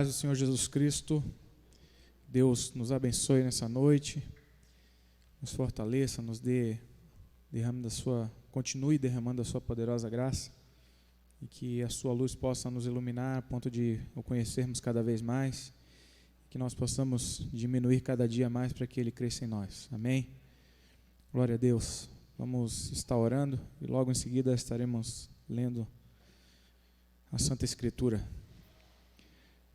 Do Senhor Jesus Cristo, Deus nos abençoe nessa noite, nos fortaleça, continue derramando a sua poderosa graça e que a sua luz possa nos iluminar a ponto de o conhecermos cada vez mais, que nós possamos diminuir cada dia mais para que Ele cresça em nós. Amém? Glória a Deus. Vamos estar orando e logo em seguida estaremos lendo a Santa Escritura.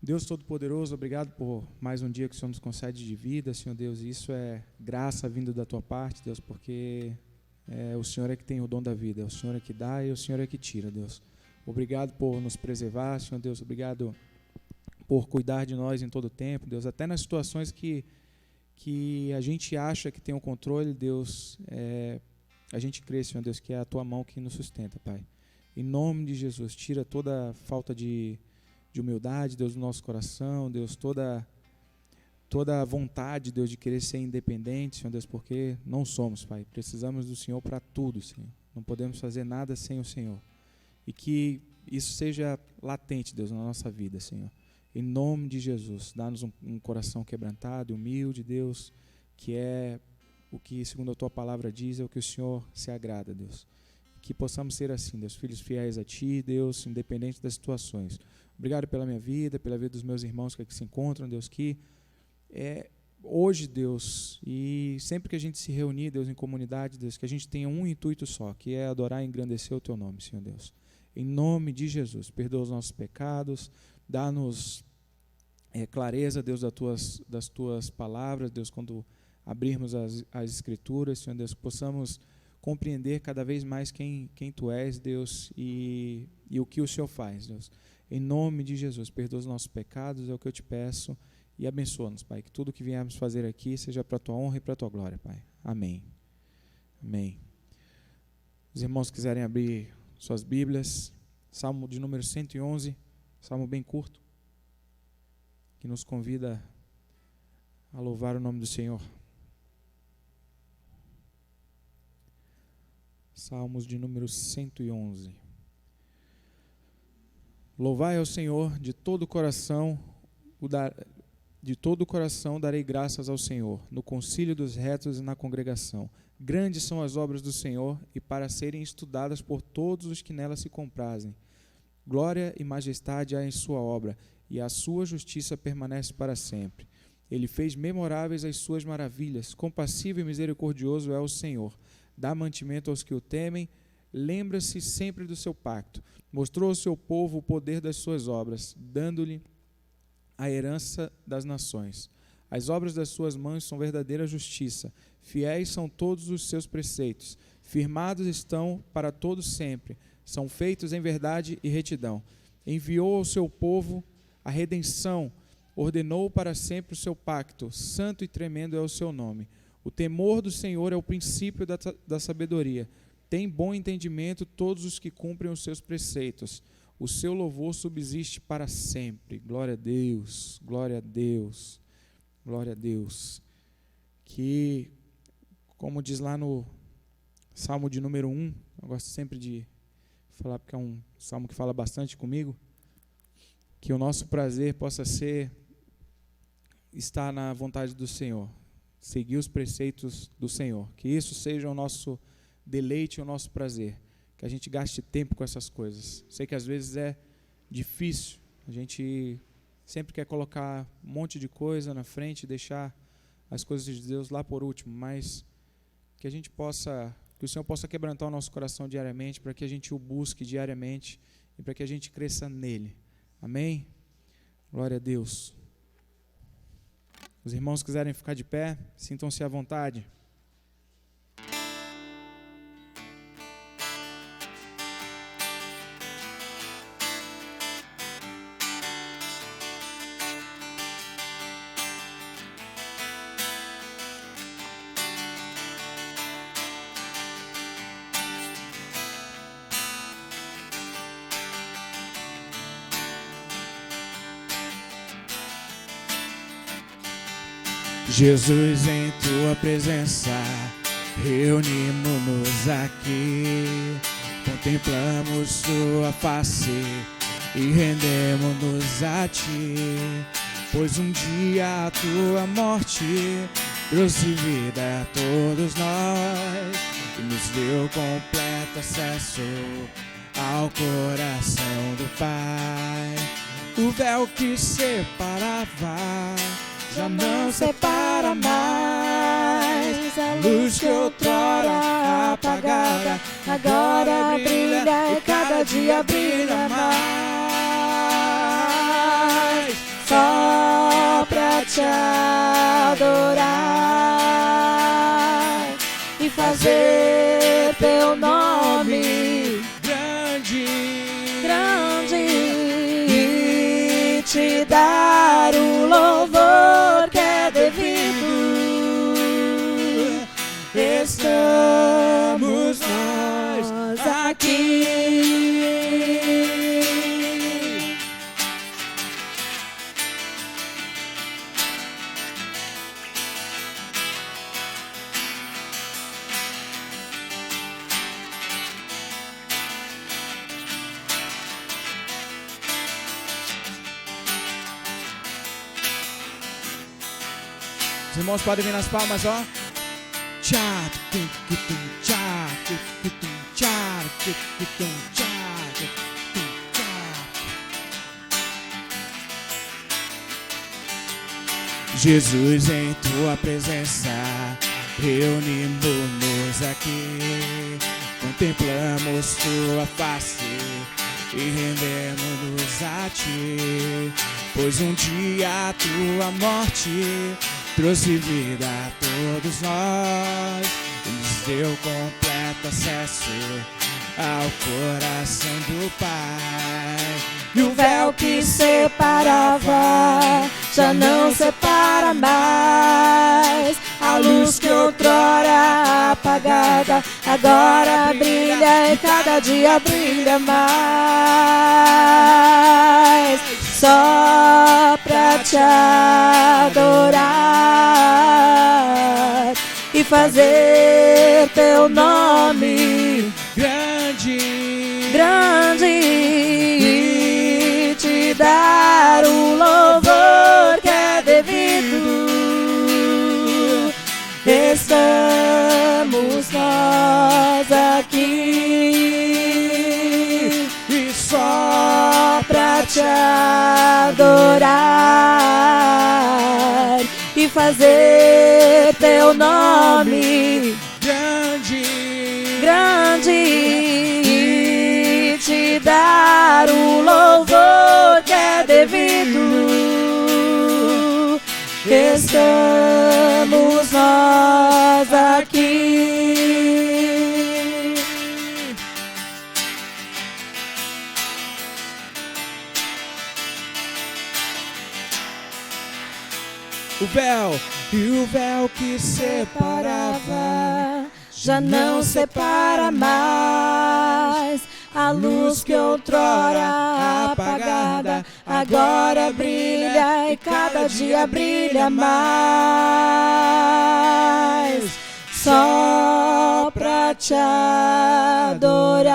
Deus Todo-Poderoso, obrigado por mais um dia que o Senhor nos concede de vida, Senhor Deus, e isso é graça vindo da Tua parte, Deus, porque o Senhor é que tem o dom da vida, é o Senhor é que dá e o Senhor é que tira, Deus. Obrigado por nos preservar, Senhor Deus, obrigado por cuidar de nós em todo o tempo, Deus, até nas situações que a gente acha que tem o controle, Deus, a gente crê, Senhor Deus, que é a Tua mão que nos sustenta, Pai. Em nome de Jesus, tira toda falta de humildade, Deus, do nosso coração, Deus, toda a vontade, Deus, de querer ser independente, Senhor Deus, porque não somos, Pai, precisamos do Senhor para tudo, Senhor, não podemos fazer nada sem o Senhor, e que isso seja latente, Deus, na nossa vida, Senhor, em nome de Jesus, dá-nos um coração quebrantado, humilde, Deus, que é o que, segundo a Tua palavra diz, é o que o Senhor se agrada, Deus, que possamos ser assim, Deus, filhos fiéis a Ti, Deus, independente das situações. Obrigado pela minha vida, pela vida dos meus irmãos que aqui se encontram, Deus, que hoje, Deus, e sempre que a gente se reunir, Deus, em comunidade, Deus, que a gente tenha um intuito só, que é adorar e engrandecer o Teu nome, Senhor Deus. Em nome de Jesus, perdoa os nossos pecados, dá-nos clareza, Deus, das Tuas palavras, Deus, quando abrirmos as Escrituras, Senhor Deus, que possamos compreender cada vez mais quem Tu és, Deus, e o que o Senhor faz, Deus. Em nome de Jesus, perdoa os nossos pecados, é o que eu Te peço, e abençoa-nos, Pai, que tudo que viemos fazer aqui seja para a Tua honra e para a Tua glória, Pai. Amém. Amém. Os irmãos quiserem abrir suas Bíblias, Salmo de número 111, salmo bem curto, que nos convida a louvar o nome do Senhor. Salmos de número 111. Louvai ao Senhor de todo o coração, darei graças ao Senhor, no concílio dos retos e na congregação. Grandes são as obras do Senhor e para serem estudadas por todos os que nela se comprazem. Glória e majestade há em sua obra, e a sua justiça permanece para sempre. Ele fez memoráveis as suas maravilhas, compassivo e misericordioso é o Senhor. Dá mantimento aos que o temem, lembra-se sempre do seu pacto. Mostrou ao seu povo o poder das suas obras, dando-lhe a herança das nações. As obras das suas mãos são verdadeira justiça. Fiéis são todos os seus preceitos. Firmados estão para todos sempre. São feitos em verdade e retidão. Enviou ao seu povo a redenção. Ordenou para sempre o seu pacto. Santo e tremendo é o seu nome. O temor do Senhor é o princípio da sabedoria. Tem bom entendimento todos os que cumprem os seus preceitos. O seu louvor subsiste para sempre. Glória a Deus, glória a Deus, glória a Deus. Que, como diz lá no Salmo de número 1, eu gosto sempre de falar porque é um salmo que fala bastante comigo, que o nosso prazer possa ser estar na vontade do Senhor, seguir os preceitos do Senhor, que isso seja o nosso deleite, o nosso prazer, que a gente gaste tempo com essas coisas. Sei que às vezes é difícil, a gente sempre quer colocar um monte de coisa na frente e deixar as coisas de Deus lá por último, mas que a gente possa, que o Senhor possa quebrantar o nosso coração diariamente, para que a gente o busque diariamente e para que a gente cresça nele. Amém? Glória a Deus. Os irmãos quiserem ficar de pé, sintam-se à vontade. Jesus, em Tua presença, reunimos-nos aqui, contemplamos Sua face, e rendemos-nos a Ti, pois um dia a Tua morte trouxe vida a todos nós e nos deu completo acesso ao coração do Pai. O véu que separava já não separa mais. A luz que outrora apagada agora brilha e cada dia brilha mais. Só pra Te adorar e fazer Teu nome grande, grande, e Te dar o louvor que é devido. Estamos nós aqui. Os irmãos podem vir nas palmas, ó. Tchá, tum, tum, tchá, tum, tchá, tum, tchá, tum, tchá. Jesus, em Tua presença, reunimos-nos aqui, contemplamos Tua face e rendemos-nos a Ti, pois um dia a Tua morte trouxe vida a todos nós e nos deu completo acesso ao coração do Pai. E o véu que separava já não separa mais. A luz que outrora apagada agora brilha e cada dia brilha mais. Só pra Te adorar e fazer Teu nome grande, grande, e Te dar o louvor que é devido. Estamos nós aqui e só pra Te adorar e fazer Teu nome grande, grande, e Te dar o louvor que é devido. Estamos nós aqui. O véu e o véu que separava já não separa mais. A luz que outrora apagada agora brilha e cada dia brilha mais. Só pra Te adorar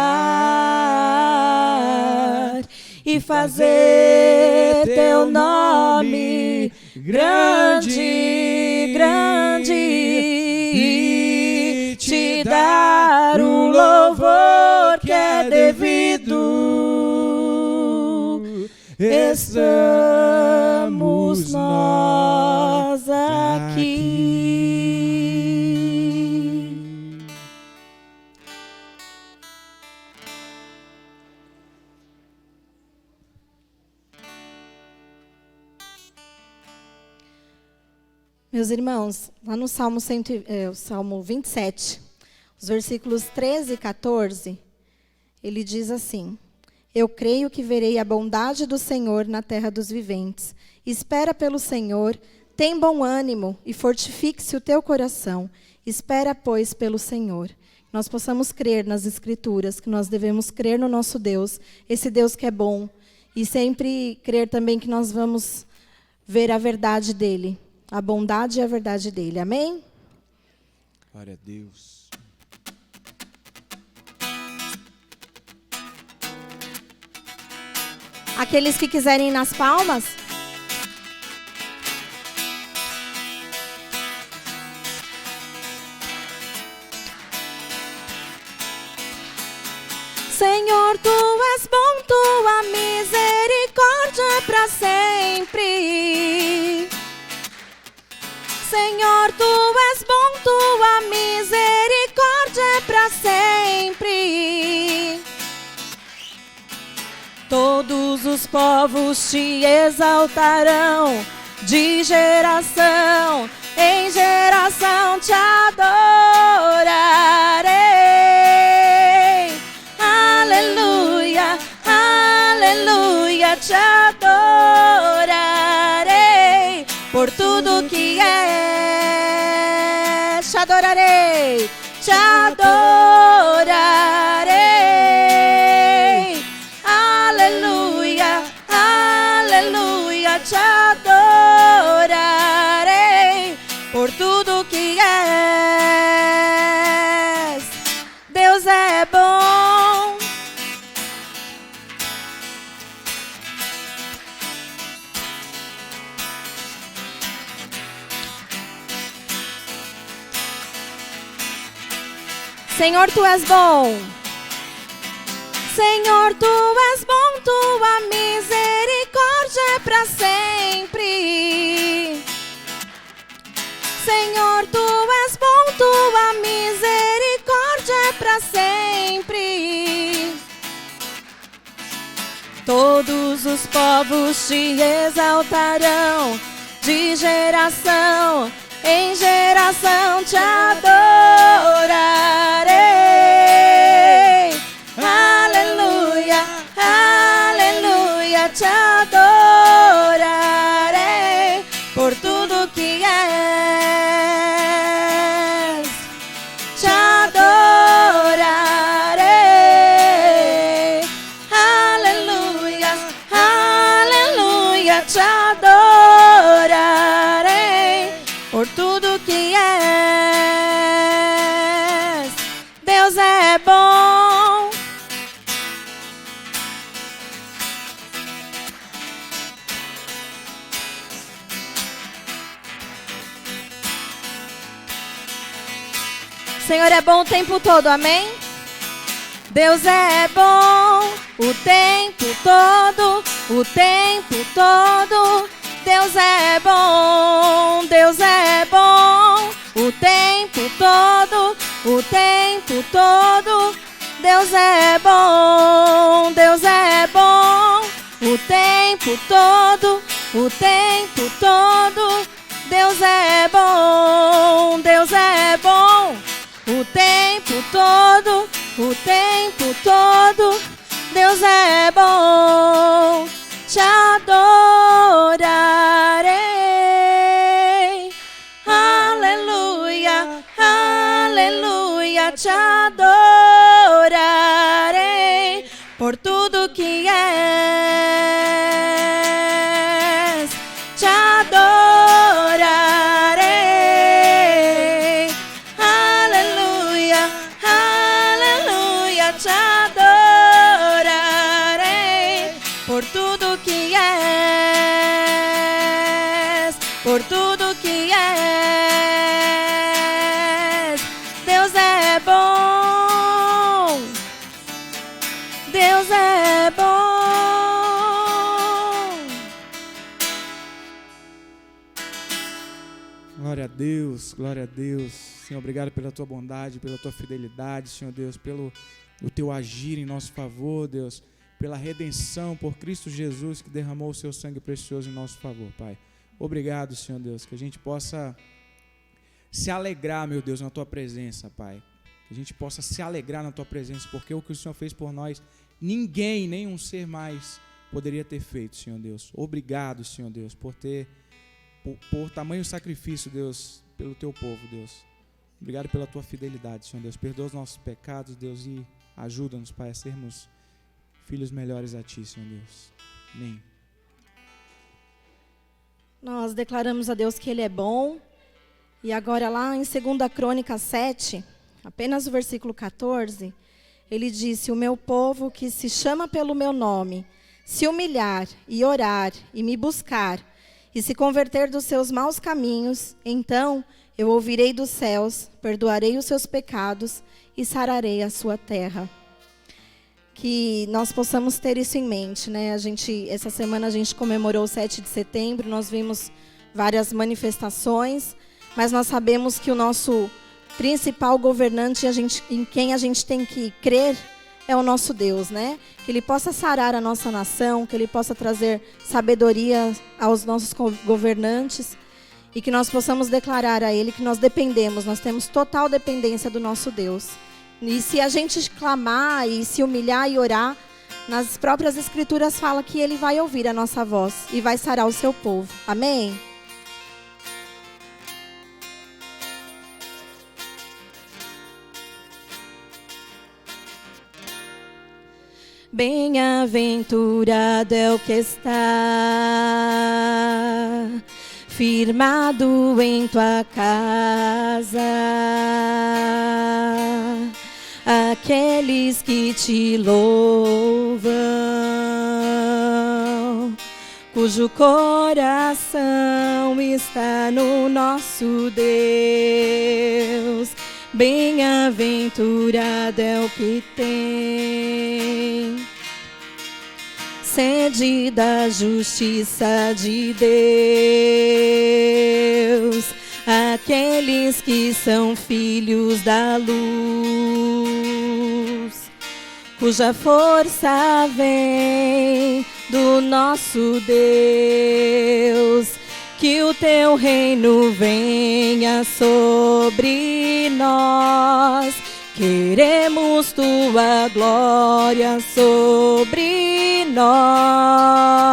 e fazer Teu nome grande, grande, e Te dar o louvor que é devido. Estamos nós aqui. Meus irmãos, lá no Salmo 27, os versículos 13 e 14, ele diz assim: Eu creio que verei a bondade do Senhor na terra dos viventes. Espera pelo Senhor, tem bom ânimo e fortifique-se o teu coração. Espera, pois, pelo Senhor. Nós possamos crer nas Escrituras, que nós devemos crer no nosso Deus, esse Deus que é bom, e sempre crer também que nós vamos ver a verdade dEle. A bondade e a verdade dEle. Amém? Glória a Deus. Aqueles que quiserem ir nas palmas. Senhor, tu és bom, tua misericórdia é para sempre. Senhor, tu és bom, tua misericórdia é para sempre. Todos os povos te exaltarão, de geração em geração te adorarei. Aleluia, aleluia, te adorarei por tudo que és. Te adorarei, te adorarei. Aleluia, aleluia, te adorarei por tudo que és. Deus é bom. Senhor, tu és bom. Senhor, tu és bom, tua misericórdia é para sempre. Senhor, tu és bom, tua misericórdia é para sempre. Todos os povos te exaltarão, de geração em geração te adorarei. Aleluia, aleluia, te adorarei por tudo que és. Te adorarei. Aleluia, aleluia, te adorarei por tudo que és. Deus é bom. Senhor é bom o tempo todo, amém? Deus é bom o tempo todo, o tempo todo. Deus é bom, Deus é bom o tempo todo, o tempo todo. Deus é bom, Deus é bom o tempo todo, o tempo todo. Deus é bom, Deus é bom o tempo todo, o tempo todo. Deus é bom, te adorarei. Aleluia, aleluia, te adorarei por tudo que és. Te adorarei. Aleluia, aleluia, te adorarei por tudo que és, por tudo que és. Deus é bom, Deus é bom. Glória a Deus, glória a Deus. Senhor, obrigado pela tua bondade, pela tua fidelidade, Senhor Deus, pelo o teu agir em nosso favor, Deus, pela redenção por Cristo Jesus que derramou o seu sangue precioso em nosso favor, Pai. Obrigado, Senhor Deus, que a gente possa se alegrar, meu Deus, na tua presença, Pai. Que a gente possa se alegrar na tua presença, porque o que o Senhor fez por nós, ninguém, nenhum ser mais poderia ter feito, Senhor Deus. Obrigado, Senhor Deus, por tamanho sacrifício, Deus, pelo teu povo, Deus. Obrigado pela tua fidelidade, Senhor Deus. Perdoa os nossos pecados, Deus, e ajuda-nos, Pai, a sermos filhos melhores a ti, Senhor Deus. Amém. Nós declaramos a Deus que Ele é bom. E agora lá em 2 Crônicas 7, apenas o versículo 14, ele disse: o meu povo que se chama pelo meu nome, se humilhar e orar e me buscar, e se converter dos seus maus caminhos, então eu ouvirei dos céus, perdoarei os seus pecados e sararei a sua terra. Que nós possamos ter isso em mente, né? Essa semana a gente comemorou o 7 de setembro, nós vimos várias manifestações, mas nós sabemos que o nosso principal governante, em quem a gente tem que crer, é o nosso Deus, né? Que Ele possa sarar a nossa nação, que Ele possa trazer sabedoria aos nossos governantes e que nós possamos declarar a Ele que nós dependemos, nós temos total dependência do nosso Deus. E se a gente clamar e se humilhar e orar, nas próprias Escrituras fala que Ele vai ouvir a nossa voz e vai sarar o seu povo. Amém? Bem-aventurado é o que está firmado em tua casa, aqueles que te louvam, cujo coração está no nosso Deus. Bem-aventurado é o que tem sede da justiça de Deus, aqueles que são filhos da luz, cuja força vem do nosso Deus. Que o teu reino venha sobre nós. Queremos tua glória sobre nós.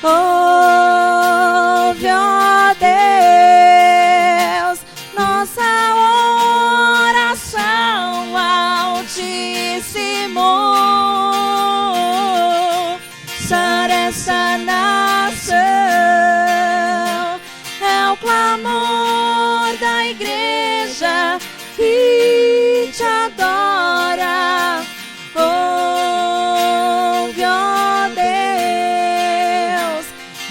Ouve, ó Deus, nossa oração, Altíssimo. Sara essa nação, é o clamor da igreja que te adora. Ouve, ó Deus,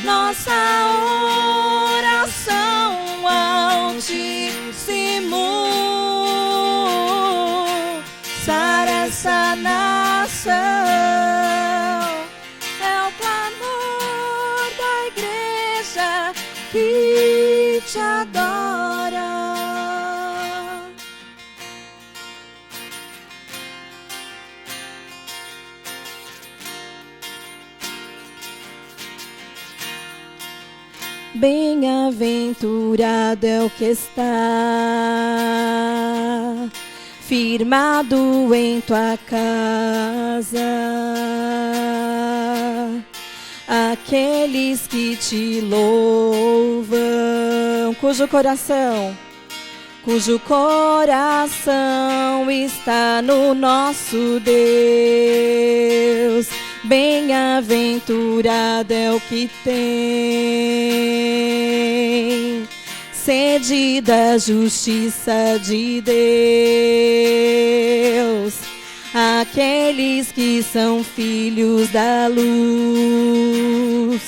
nossa oração, Altíssimo. Sara essa nação, é o clamor da igreja que te adora. Bem-aventurado é o que está firmado em tua casa, aqueles que te louvam, cujo coração está no nosso Deus. Bem-aventurado é o que tem sede da justiça de Deus, aqueles que são filhos da luz,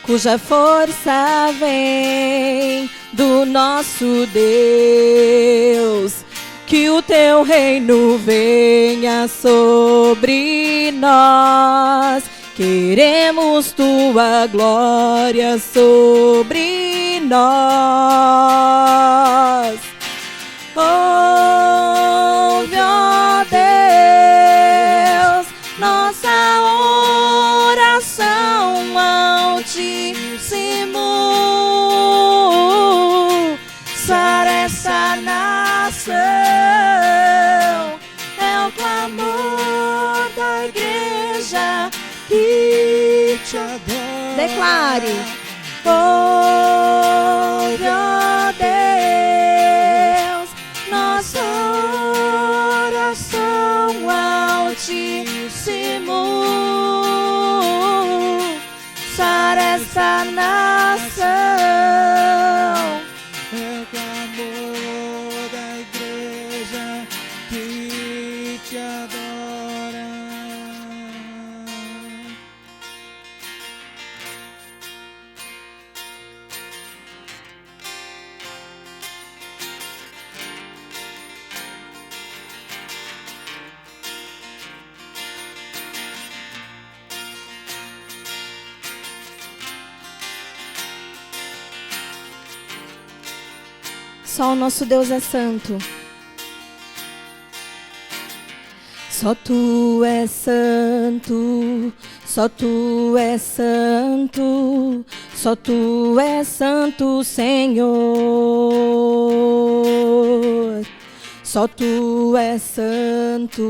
cuja força vem do nosso Deus. Que o teu reino venha sobre nós. Queremos tua glória sobre nós. Ouve, ó Deus, nossa oração, Altíssimo. Sara essa nação, é o clamor da igreja que te adora. Declare. Ouve, ó Deus, nossa oração, Altíssimo. Sara essa nação, É o clamor da igreja que te adora. Só o nosso Deus é santo. Só tu és santo, só tu és santo, só tu és santo, Senhor. Só tu és santo,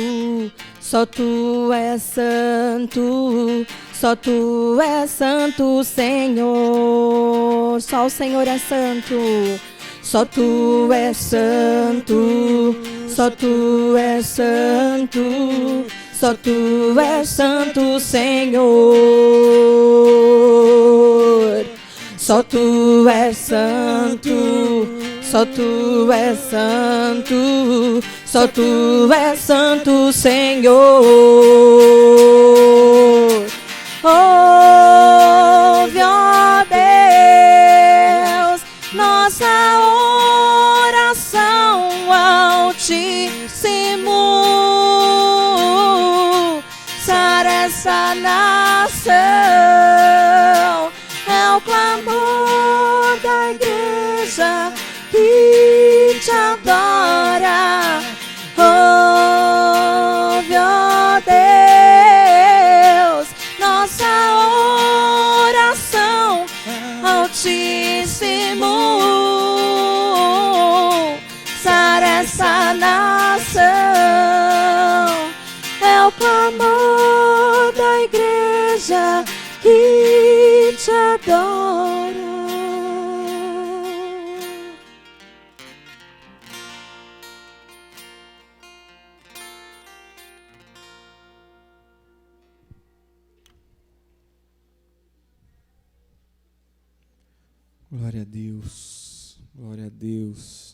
só tu és santo, só tu és santo, Senhor. Só o Senhor é santo. Só tu és santo, só tu és santo, só tu és santo, Senhor. Só tu és santo, só tu és santo, só tu és santo, Senhor. Ouve, ó Deus, nossa oração, Altíssimo. Sara essa nação, é o clamor da igreja que te adora. Ouve, ó Deus, nossa oração, Altíssimo. Sara essa nação, é o clamor da igreja que te adora. Glória a Deus, glória a Deus.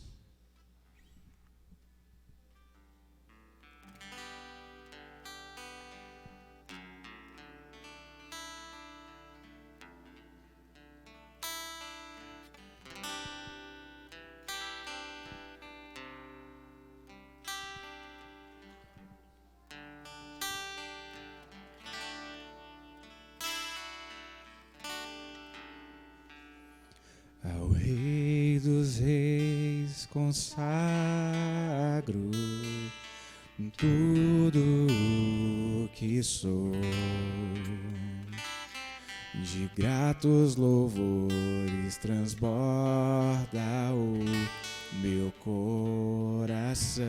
Ao Rei dos Reis consagro tudo o que sou, de gratos louvores transborda o meu coração.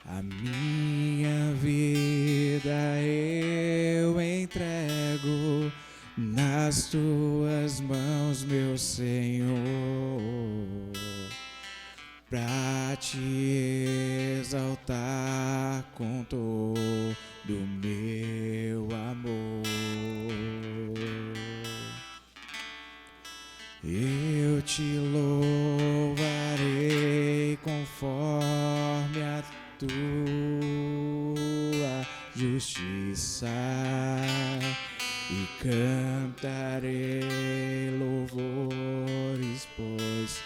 A minha vida eu entrego nas tuas mãos, meu Senhor, pra te exaltar com todo o meu amor. Eu te louvarei conforme a tua justiça e cantarei louvores, pois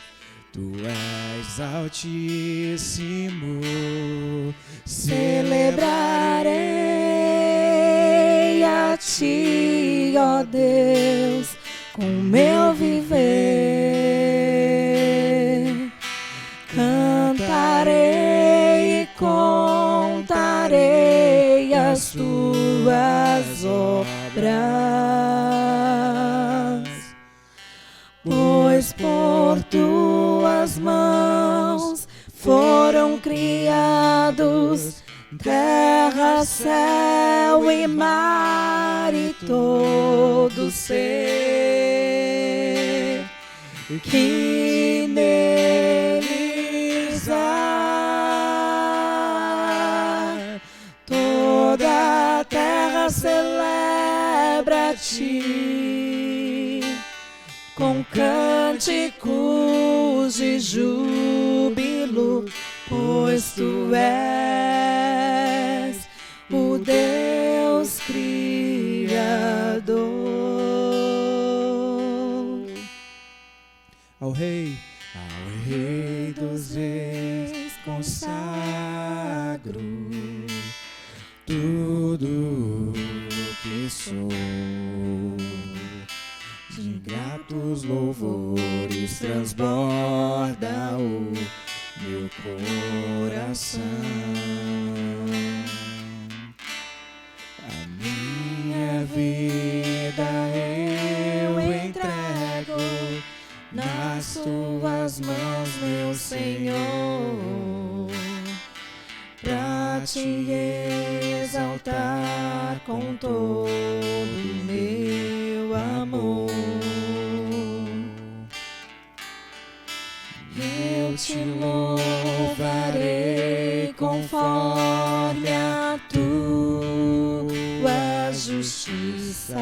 tu és Altíssimo. Celebrarei a ti, ó Deus, com meu viver. Cantarei e contarei as tuas obras, pois por tuas mãos foram criados terra, céu e mar e todo ser que neles há. Toda a terra celebra a ti com cânticos de júbilo, pois tu és o Deus Criador. Ao Rei dos Reis consagro tudo que sou, de gratos louvores transborda o meu coração. A minha vida eu entrego nas tuas mãos, meu Senhor, pra te exaltar com todo o meu amor. Eu te louvarei conforme a tua justiça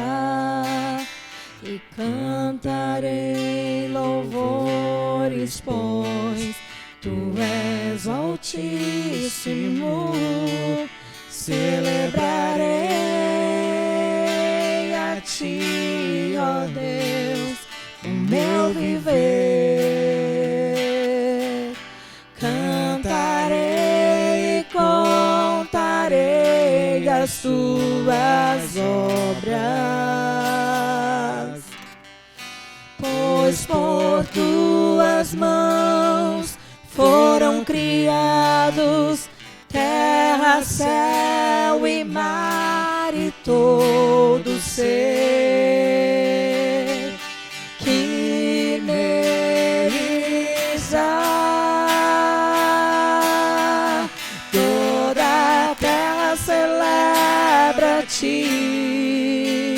e cantarei louvores, pois tu és o Altíssimo. Celebrarei a ti, ó Deus, o meu viver. Cantarei e contarei as tuas obras, pois por tuas mãos foram criados terra, céu e mar e todo ser que neles há. Toda a terra celebra a ti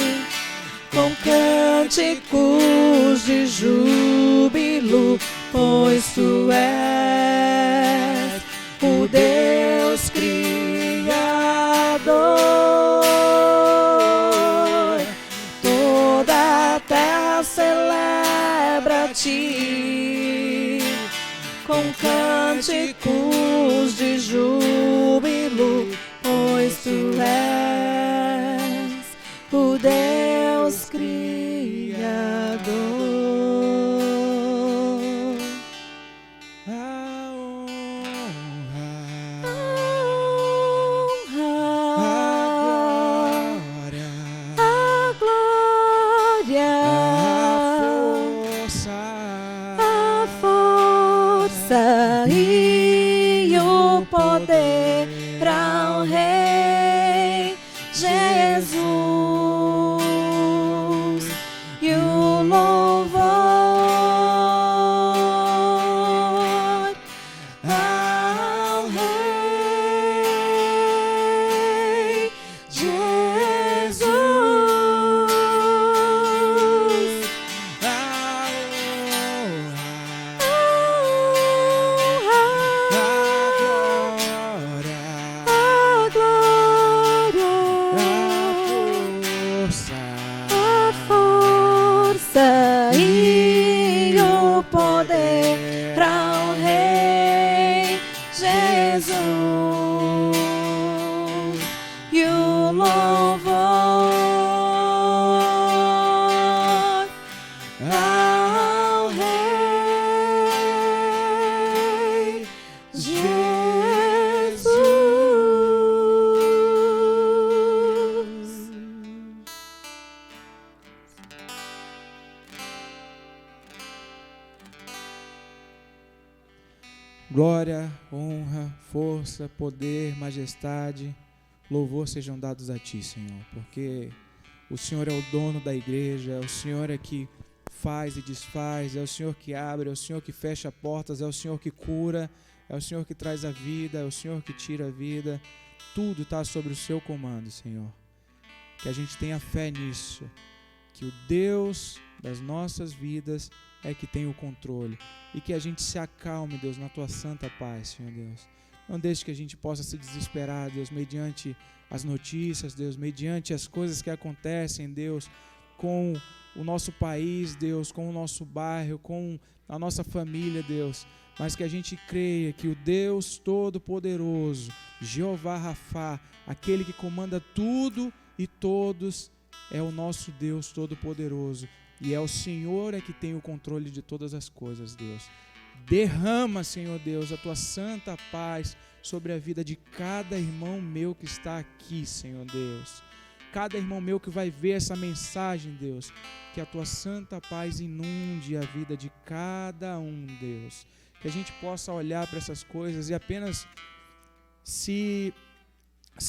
com cânticos de júbilo, pois tu és o Deus Criador. Toda a terra celebra a ti com cânticos de júbilo, pois tu és o Deus Criador. E o poder ao Rei Jesus, e o louvor ao Rei Jesus. E o poder ao Rei Jesus, e o louvor ao Rei Jesus. Glória, honra, força, poder, majestade, louvor sejam dados a Ti, Senhor, porque o Senhor é o dono da igreja, é o Senhor é que faz e desfaz, é o Senhor que abre, é o Senhor que fecha portas, é o Senhor que cura, é o Senhor que traz a vida, é o Senhor que tira a vida. Tudo está sobre o Seu comando, Senhor. Que a gente tenha fé nisso, que o Deus das nossas vidas é que tem o controle, e que a gente se acalme, Deus, na Tua santa paz, Senhor Deus. Não deixe que a gente possa se desesperar, Deus, mediante as notícias, Deus, mediante as coisas que acontecem, Deus, com o nosso país, Deus, com o nosso bairro, com a nossa família, Deus, mas que a gente creia que o Deus Todo-Poderoso, Jeová Rafá, aquele que comanda tudo e todos, é o nosso Deus Todo-Poderoso, e é o Senhor é que tem o controle de todas as coisas, Deus. Derrama, Senhor Deus, a Tua santa paz sobre a vida de cada irmão meu que está aqui, Senhor Deus. cada irmão meu que vai ver essa mensagem, Deus, que a tua santa paz inunde a vida de cada um, Deus. Que a gente possa olhar para essas coisas e apenas se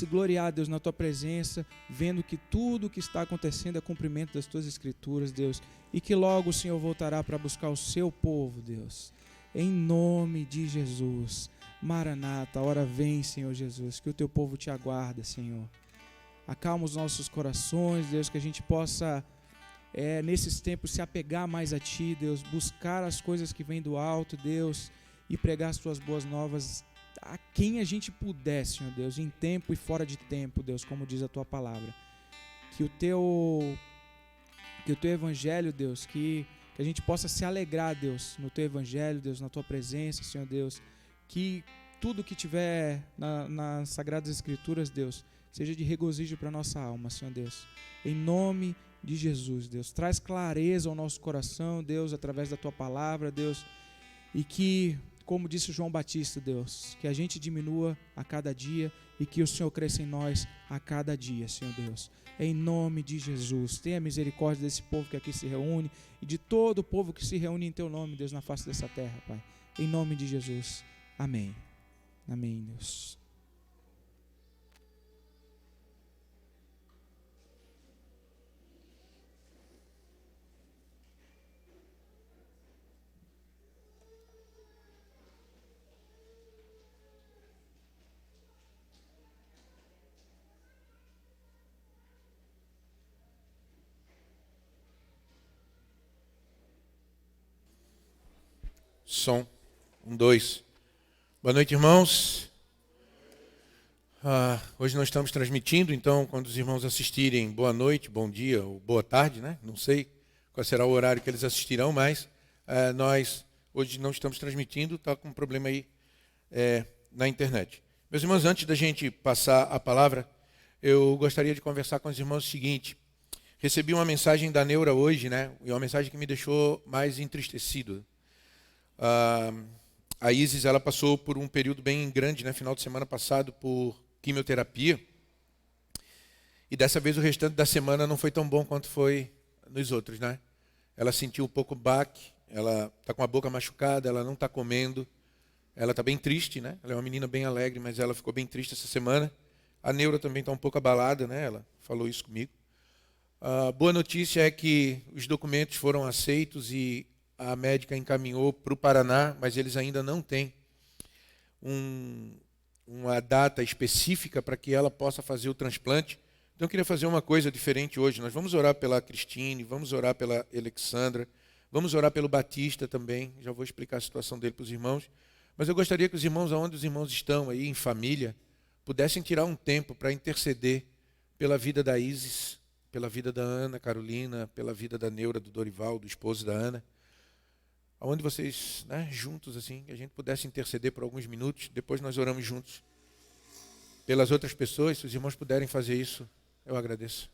gloriar, Deus, na tua presença, vendo que tudo o que está acontecendo é cumprimento das tuas escrituras, Deus, e que logo o Senhor voltará para buscar o seu povo, Deus, em nome de Jesus. Maranata, a hora vem, Senhor Jesus, que o teu povo te aguarda, Senhor. Acalma os nossos corações, Deus, que a gente possa, nesses tempos, se apegar mais a ti, Deus, buscar as coisas que vêm do alto, Deus, e pregar as tuas boas novas a quem a gente puder, Senhor Deus, em tempo e fora de tempo, Deus, como diz a tua palavra. Que o teu evangelho, Deus, que a gente possa se alegrar, Deus, no teu evangelho, Deus, na tua presença, Senhor Deus, que tudo que tiver nas Sagradas Escrituras, Deus, seja de regozijo para a nossa alma, Senhor Deus, em nome de Jesus, Deus. Traz clareza ao nosso coração, Deus, através da tua palavra, Deus, e que, como disse João Batista, Deus, que a gente diminua a cada dia e que o Senhor cresça em nós a cada dia, Senhor Deus. Em nome de Jesus, tenha misericórdia desse povo que aqui se reúne e de todo o povo que se reúne em teu nome, Deus, na face dessa terra, Pai. Em nome de Jesus. Amém. Amém, Deus. Som. 1, 2. Boa noite, irmãos. Hoje nós estamos transmitindo, então, quando os irmãos assistirem, boa noite, bom dia ou boa tarde, né? Não sei qual será o horário que eles assistirão, mas nós hoje não estamos transmitindo, está com um problema aí na internet. Meus irmãos, antes da gente passar a palavra, eu gostaria de conversar com os irmãos o seguinte. Recebi uma mensagem da Neura hoje, né? E uma mensagem que me deixou mais entristecido. A Isis, ela passou por um período bem grande, né, final de semana passado, por quimioterapia. E dessa vez o restante da semana não foi tão bom quanto foi nos outros, né? Ela sentiu um pouco baque, ela está com a boca machucada, ela não está comendo, ela está bem triste, né? Ela é uma menina bem alegre, mas ela ficou bem triste essa semana. A Neura também está um pouco abalada, né? Ela falou isso comigo. A boa notícia é que os documentos foram aceitos e a médica encaminhou para o Paraná, mas eles ainda não têm uma data específica para que ela possa fazer o transplante. Então eu queria fazer uma coisa diferente hoje. Nós vamos orar pela Cristine, vamos orar pela Alexandra, vamos orar pelo Batista também. Já vou explicar a situação dele para os irmãos. Mas eu gostaria que os irmãos, aonde os irmãos estão aí em família, pudessem tirar um tempo para interceder pela vida da Isis, pela vida da Ana Carolina, pela vida da Neura, do Dorival, do esposo da Ana. Aonde vocês, né, juntos assim, que a gente pudesse interceder por alguns minutos, depois nós oramos juntos pelas outras pessoas. Se os irmãos puderem fazer isso, eu agradeço.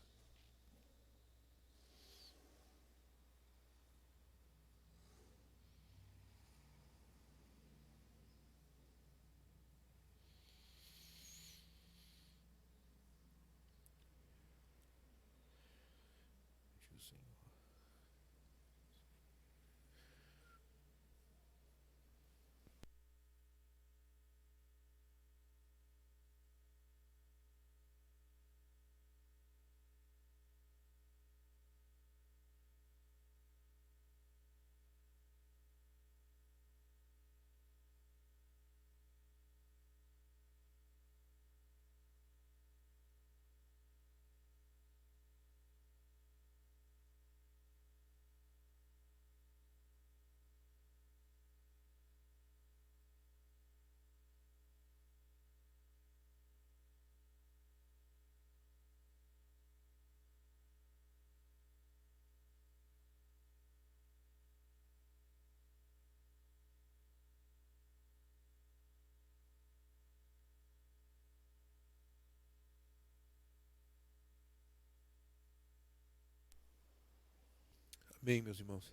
Bem, meus irmãos.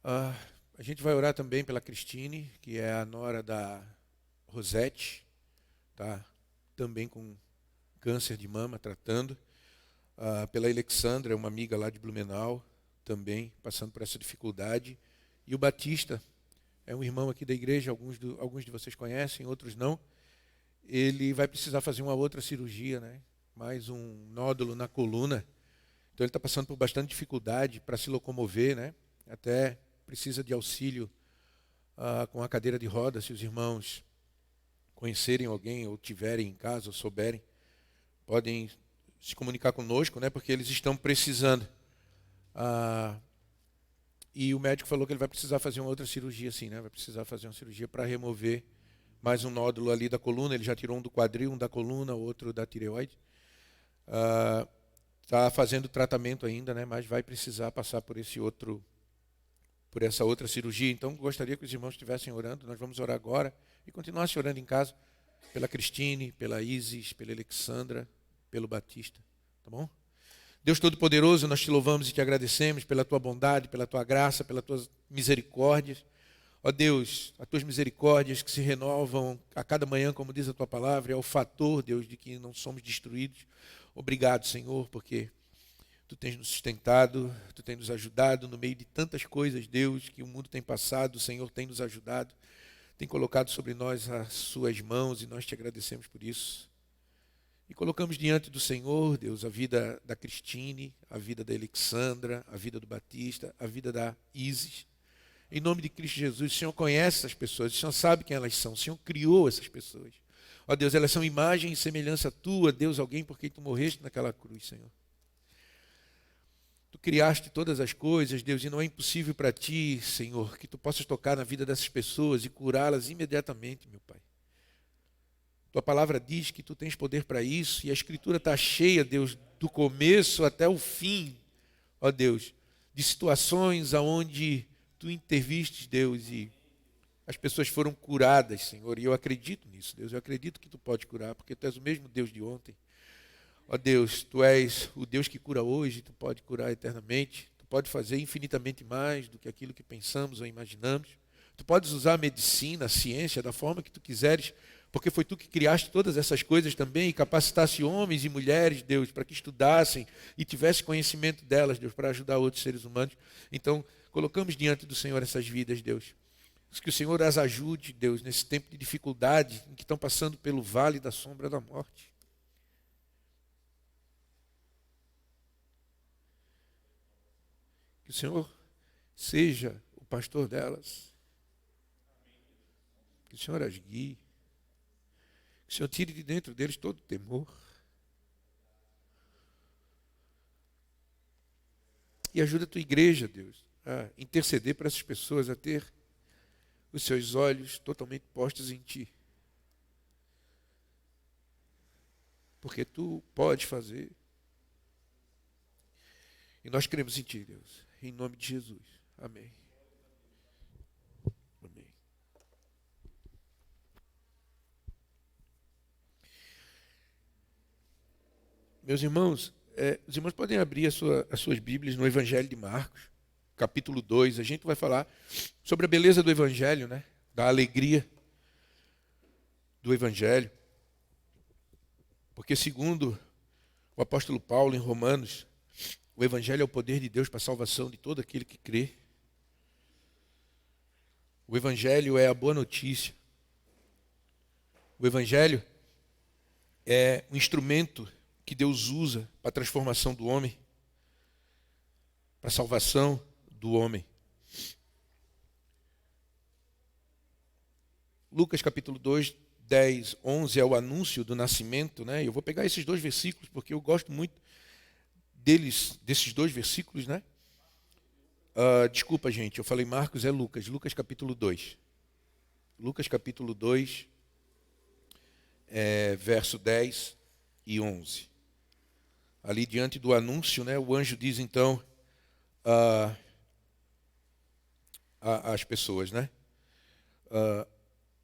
A gente vai orar também pela Cristine, que é a nora da Rosete, tá? Também com câncer de mama, tratando. Pela Alexandra, uma amiga lá de Blumenau, também passando por essa dificuldade. E o Batista, é um irmão aqui da igreja, alguns de vocês conhecem, outros não. Ele vai precisar fazer uma outra cirurgia, né? Mais um nódulo na coluna. Então ele está passando por bastante dificuldade para se locomover, né? Até precisa de auxílio com a cadeira de rodas, se os irmãos conhecerem alguém ou tiverem em casa ou souberem, podem se comunicar conosco, né? Porque eles estão precisando. E o médico falou que ele vai precisar fazer uma outra cirurgia, sim, né? Vai precisar fazer uma cirurgia para remover mais um nódulo ali da coluna. Ele já tirou um do quadril, um da coluna, outro da tireoide. Está fazendo tratamento ainda, né? Mas vai precisar passar por essa outra cirurgia. Então, gostaria que os irmãos estivessem orando. Nós vamos orar agora e continuar orando em casa pela Cristine, pela Isis, pela Alexandra, pelo Batista. Tá bom? Deus Todo-Poderoso, nós te louvamos e te agradecemos pela tua bondade, pela tua graça, pelas tuas misericórdias. Ó Deus, as tuas misericórdias que se renovam a cada manhã, como diz a tua palavra, é o fator, Deus, de que não somos destruídos. Obrigado, Senhor, porque tu tens nos sustentado, tu tens nos ajudado no meio de tantas coisas, Deus, que o mundo tem passado, o Senhor tem nos ajudado, tem colocado sobre nós as suas mãos e nós te agradecemos por isso. E colocamos diante do Senhor, Deus, a vida da Cristine, a vida da Alexandra, a vida do Batista, a vida da Isis. Em nome de Cristo Jesus, o Senhor conhece essas pessoas, o Senhor sabe quem elas são, o Senhor criou essas pessoas. Ó Deus, elas são imagem e semelhança tua, Deus, alguém por quem tu morreste naquela cruz, Senhor. Tu criaste todas as coisas, Deus, e não é impossível para ti, Senhor, que tu possas tocar na vida dessas pessoas e curá-las imediatamente, meu Pai. Tua palavra diz que tu tens poder para isso, e a Escritura está cheia, Deus, do começo até o fim, ó Deus, de situações onde tu intervistes, Deus, e as pessoas foram curadas, Senhor, e eu acredito nisso, Deus, eu acredito que tu pode curar, porque tu és o mesmo Deus de ontem. Ó Deus, tu és o Deus que cura hoje, tu pode curar eternamente, tu pode fazer infinitamente mais do que aquilo que pensamos ou imaginamos. Tu podes usar a medicina, a ciência, da forma que tu quiseres, porque foi tu que criaste todas essas coisas também e capacitaste homens e mulheres, Deus, para que estudassem e tivessem conhecimento delas, Deus, para ajudar outros seres humanos. Então, colocamos diante do Senhor essas vidas, Deus. Que o Senhor as ajude, Deus, nesse tempo de dificuldade em que estão passando pelo vale da sombra da morte. Que o Senhor seja o pastor delas. Que o Senhor as guie. Que o Senhor tire de dentro deles todo temor. E ajuda a tua igreja, Deus, a interceder para essas pessoas, a ter os seus olhos totalmente postos em ti. Porque tu podes fazer. E nós cremos em ti, Deus. Em nome de Jesus. Amém. Amém. Meus irmãos, os irmãos podem abrir as suas Bíblias no Evangelho de Marcos, capítulo 2. A gente vai falar sobre a beleza do Evangelho, né? Da alegria do Evangelho. Porque segundo o apóstolo Paulo em Romanos, o Evangelho é o poder de Deus para a salvação de todo aquele que crê. O Evangelho é a boa notícia. O Evangelho é um instrumento que Deus usa para a transformação do homem, para a salvação do homem. Lucas capítulo 2, 10, 11 é o anúncio do nascimento, né? Eu vou pegar esses dois versículos porque eu gosto muito desses dois versículos, né? Desculpa, gente, eu falei Marcos, é Lucas. Lucas capítulo 2. Lucas capítulo 2, verso 10 e 11. Ali diante do anúncio, né, o anjo diz então às pessoas, né?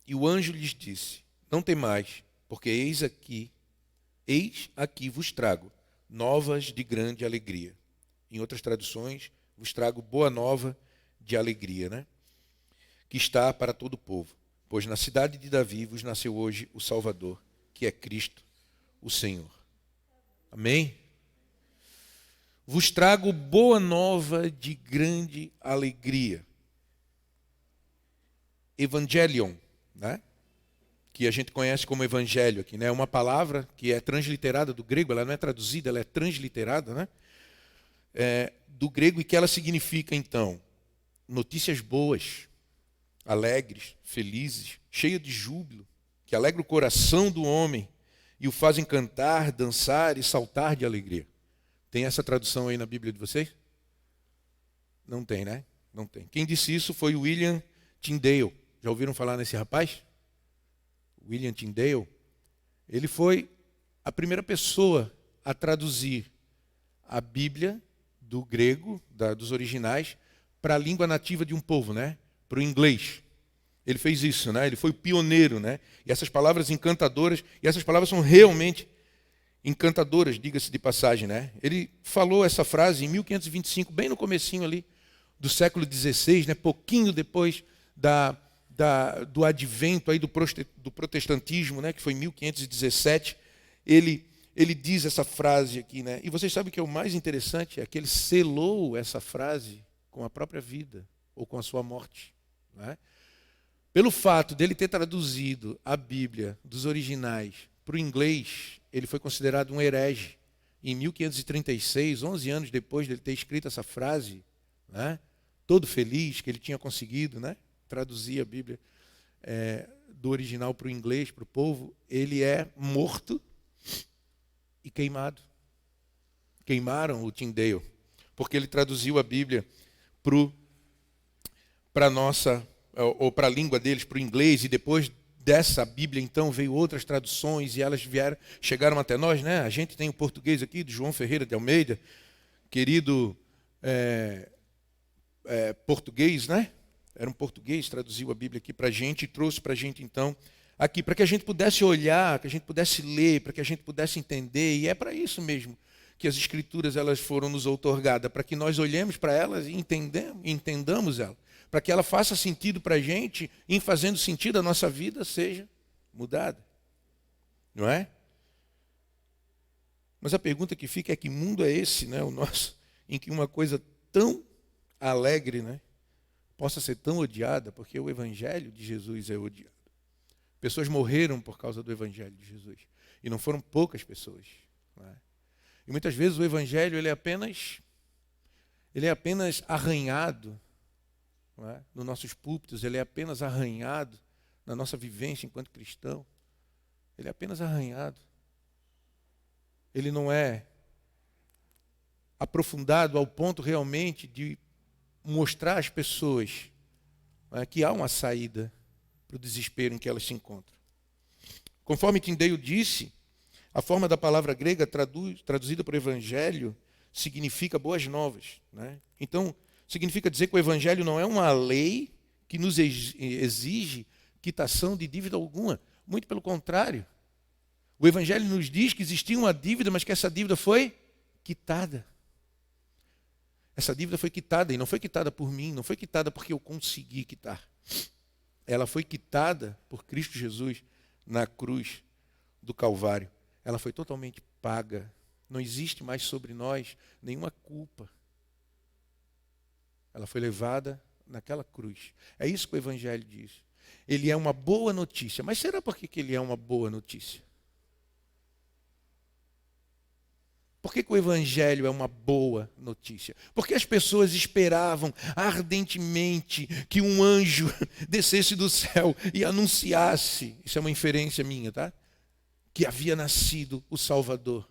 E o anjo lhes disse: não temais, porque eis aqui vos trago novas de grande alegria. Em outras traduções, vos trago boa nova de alegria, né? Que está para todo o povo. Pois na cidade de Davi vos nasceu hoje o Salvador, que é Cristo, o Senhor. Amém? Vos trago boa nova de grande alegria. Evangelion, né? Que a gente conhece como evangelho aqui, né? É uma palavra que é transliterada do grego, ela não é traduzida, ela é transliterada, né? Do grego, e que ela significa, então, notícias boas, alegres, felizes, cheias de júbilo, que alegra o coração do homem e o fazem cantar, dançar e saltar de alegria. Tem essa tradução aí na Bíblia de vocês? Não tem, né? Não tem. Quem disse isso foi William Tyndale. Já ouviram falar nesse rapaz? William Tyndale. Ele foi a primeira pessoa a traduzir a Bíblia do grego, dos originais, para a língua nativa de um povo, né? Para o inglês. Ele fez isso, né? Ele foi o pioneiro, né? E essas palavras encantadoras, e essas palavras são realmente encantadoras, diga-se de passagem, né? Ele falou essa frase em 1525, bem no comecinho ali do século XVI, né? Pouquinho depois do advento aí do protestantismo, né? Que foi em 1517. Ele diz essa frase aqui, né? E vocês sabem que é o mais interessante é que ele selou essa frase com a própria vida ou com a sua morte, né? Pelo fato dele ter traduzido a Bíblia dos originais para o inglês, ele foi considerado um herege. Em 1536, 11 anos depois de ele ter escrito essa frase, né, todo feliz que ele tinha conseguido, né, traduzir a Bíblia do original para o inglês, para o povo, ele é morto e queimado. Queimaram o Tyndale, porque ele traduziu a Bíblia para a nossa, ou para a língua deles, para o inglês, e depois dessa Bíblia, então, veio outras traduções e elas chegaram até nós, né? A gente tem o português aqui, de João Ferreira de Almeida, querido português, né? Era um português, traduziu a Bíblia aqui para a gente e trouxe para a gente, então, aqui, para que a gente pudesse olhar, que a gente pudesse ler, para que a gente pudesse entender, e é para isso mesmo que as Escrituras elas foram nos outorgadas, para que nós olhemos para elas e entendamos elas, para que ela faça sentido para a gente, e em fazendo sentido a nossa vida seja mudada. Não é? Mas a pergunta que fica é: que mundo é esse, né, o nosso, em que uma coisa tão alegre, né, possa ser tão odiada, porque o Evangelho de Jesus é odiado. Pessoas morreram por causa do Evangelho de Jesus. E não foram poucas pessoas. Não é? E muitas vezes o Evangelho ele é apenas arranhado, não é? Nos nossos púlpitos, ele é apenas arranhado na nossa vivência enquanto cristão. Ele é apenas arranhado. Ele não é aprofundado ao ponto realmente de mostrar às pessoas, não é, que há uma saída para o desespero em que elas se encontram. Conforme Tyndale disse, a forma da palavra grega traduzida para o Evangelho significa boas novas, né? Então, significa dizer que o Evangelho não é uma lei que nos exige quitação de dívida alguma. Muito pelo contrário. O Evangelho nos diz que existia uma dívida, mas que essa dívida foi quitada. Essa dívida foi quitada, e não foi quitada por mim, não foi quitada porque eu consegui quitar. Ela foi quitada por Cristo Jesus na cruz do Calvário. Ela foi totalmente paga. Não existe mais sobre nós nenhuma culpa. Ela foi levada naquela cruz. É isso que o Evangelho diz. Ele é uma boa notícia. Mas será por que ele é uma boa notícia? Por que o Evangelho é uma boa notícia? Porque as pessoas esperavam ardentemente que um anjo descesse do céu e anunciasse, isso é uma inferência minha, tá? Que havia nascido o Salvador.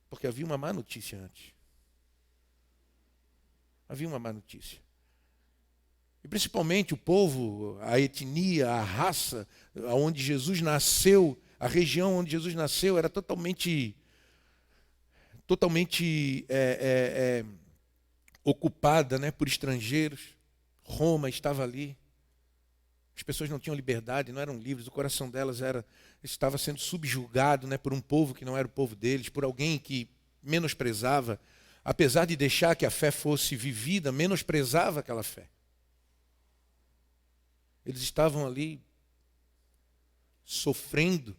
Porque havia uma má notícia antes. Havia uma má notícia. E principalmente o povo, a etnia, a raça, onde Jesus nasceu, a região onde Jesus nasceu era totalmente ocupada, né, por estrangeiros. Roma estava ali. As pessoas não tinham liberdade, não eram livres. O coração delas estava sendo subjugado, né, por um povo que não era o povo deles, por alguém que menosprezava, apesar de deixar que a fé fosse vivida, menosprezava aquela fé. Eles estavam ali sofrendo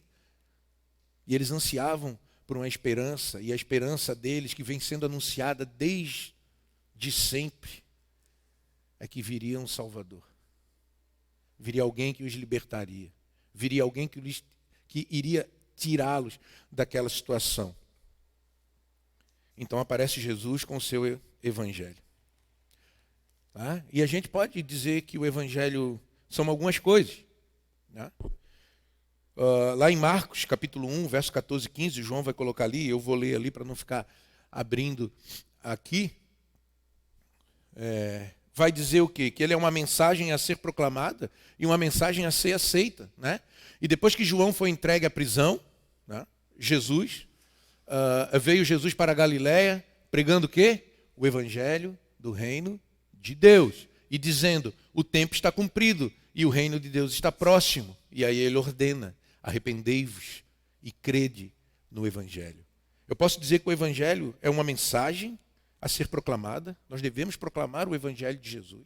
E eles ansiavam por uma esperança, e a esperança deles, que vem sendo anunciada desde sempre, é que viria um Salvador. Viria alguém que os libertaria. Viria alguém que iria tirá-los daquela situação. Então aparece Jesus com o seu evangelho. Tá? E a gente pode dizer que o evangelho são algumas coisas. Né? Lá em Marcos, capítulo 1, verso 14 e 15, João vai colocar ali, eu vou ler ali para não ficar abrindo aqui. Vai dizer o quê? Que ele é uma mensagem a ser proclamada e uma mensagem a ser aceita. Né? E depois que João foi entregue à prisão, né? Veio Jesus para a Galiléia, pregando o quê? O evangelho do reino de Deus. E dizendo, o tempo está cumprido e o reino de Deus está próximo. E aí ele ordena, arrependei-vos e crede no evangelho. Eu posso dizer que o evangelho é uma mensagem a ser proclamada. Nós devemos proclamar o evangelho de Jesus.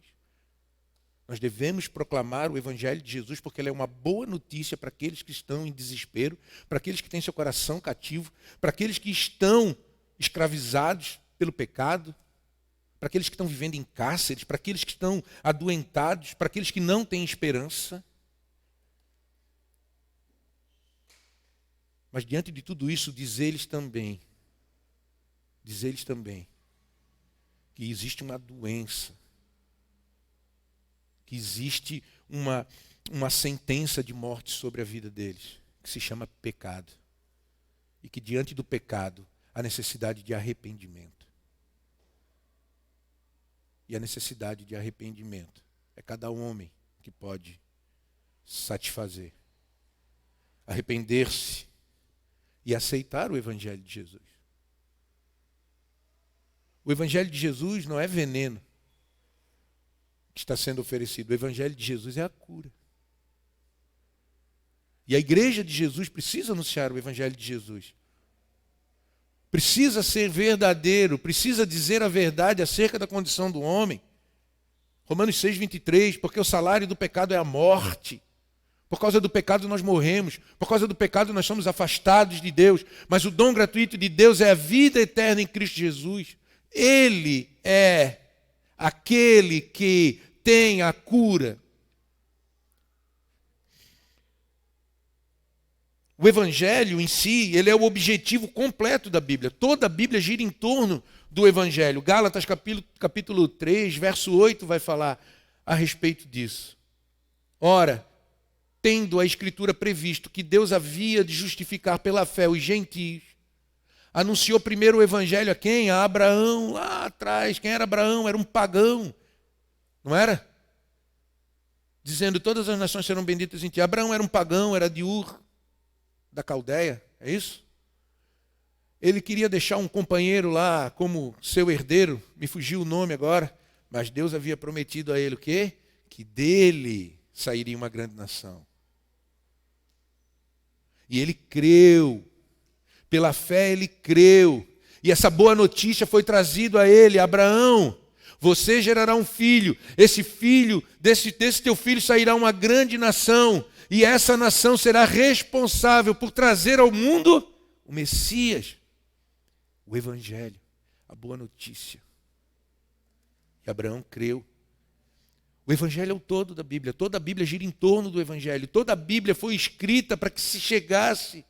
Nós devemos proclamar o evangelho de Jesus porque ele é uma boa notícia para aqueles que estão em desespero, para aqueles que têm seu coração cativo, para aqueles que estão escravizados pelo pecado, para aqueles que estão vivendo em cárceres, para aqueles que estão adoentados, para aqueles que não têm esperança. Mas diante de tudo isso, diz eles também que existe uma doença, que existe uma sentença de morte sobre a vida deles, que se chama pecado. E que diante do pecado, há necessidade de arrependimento. E a necessidade de arrependimento é cada homem que pode satisfazer. Arrepender-se e aceitar o evangelho de Jesus. O evangelho de Jesus não é veneno que está sendo oferecido. O evangelho de Jesus é a cura. E a igreja de Jesus precisa anunciar o evangelho de Jesus. Precisa ser verdadeiro, precisa dizer a verdade acerca da condição do homem. Romanos 6, 23, porque o salário do pecado é a morte. Por causa do pecado nós morremos, por causa do pecado nós somos afastados de Deus, mas o dom gratuito de Deus é a vida eterna em Cristo Jesus. Ele é aquele que tem a cura. O evangelho em si, ele é o objetivo completo da Bíblia. Toda a Bíblia gira em torno do evangelho. Gálatas capítulo 3, verso 8 vai falar a respeito disso. Ora, tendo a Escritura previsto que Deus havia de justificar pela fé os gentios, anunciou primeiro o evangelho a quem? A Abraão, lá atrás. Quem era Abraão? Era um pagão, não era? Dizendo, todas as nações serão benditas em ti. Abraão era um pagão, era de Ur, da Caldeia, é isso? Ele queria deixar um companheiro lá como seu herdeiro, me fugiu o nome agora, mas Deus havia prometido a ele o quê? Que dele sairia uma grande nação. E ele creu. Pela fé ele creu. E essa boa notícia foi trazida a ele. Abraão, você gerará um filho. Esse filho, desse teu filho sairá uma grande nação. E essa nação será responsável por trazer ao mundo o Messias. O Evangelho, a boa notícia. E Abraão creu. O Evangelho é o todo da Bíblia. Toda a Bíblia gira em torno do Evangelho. Toda a Bíblia foi escrita para que se chegasse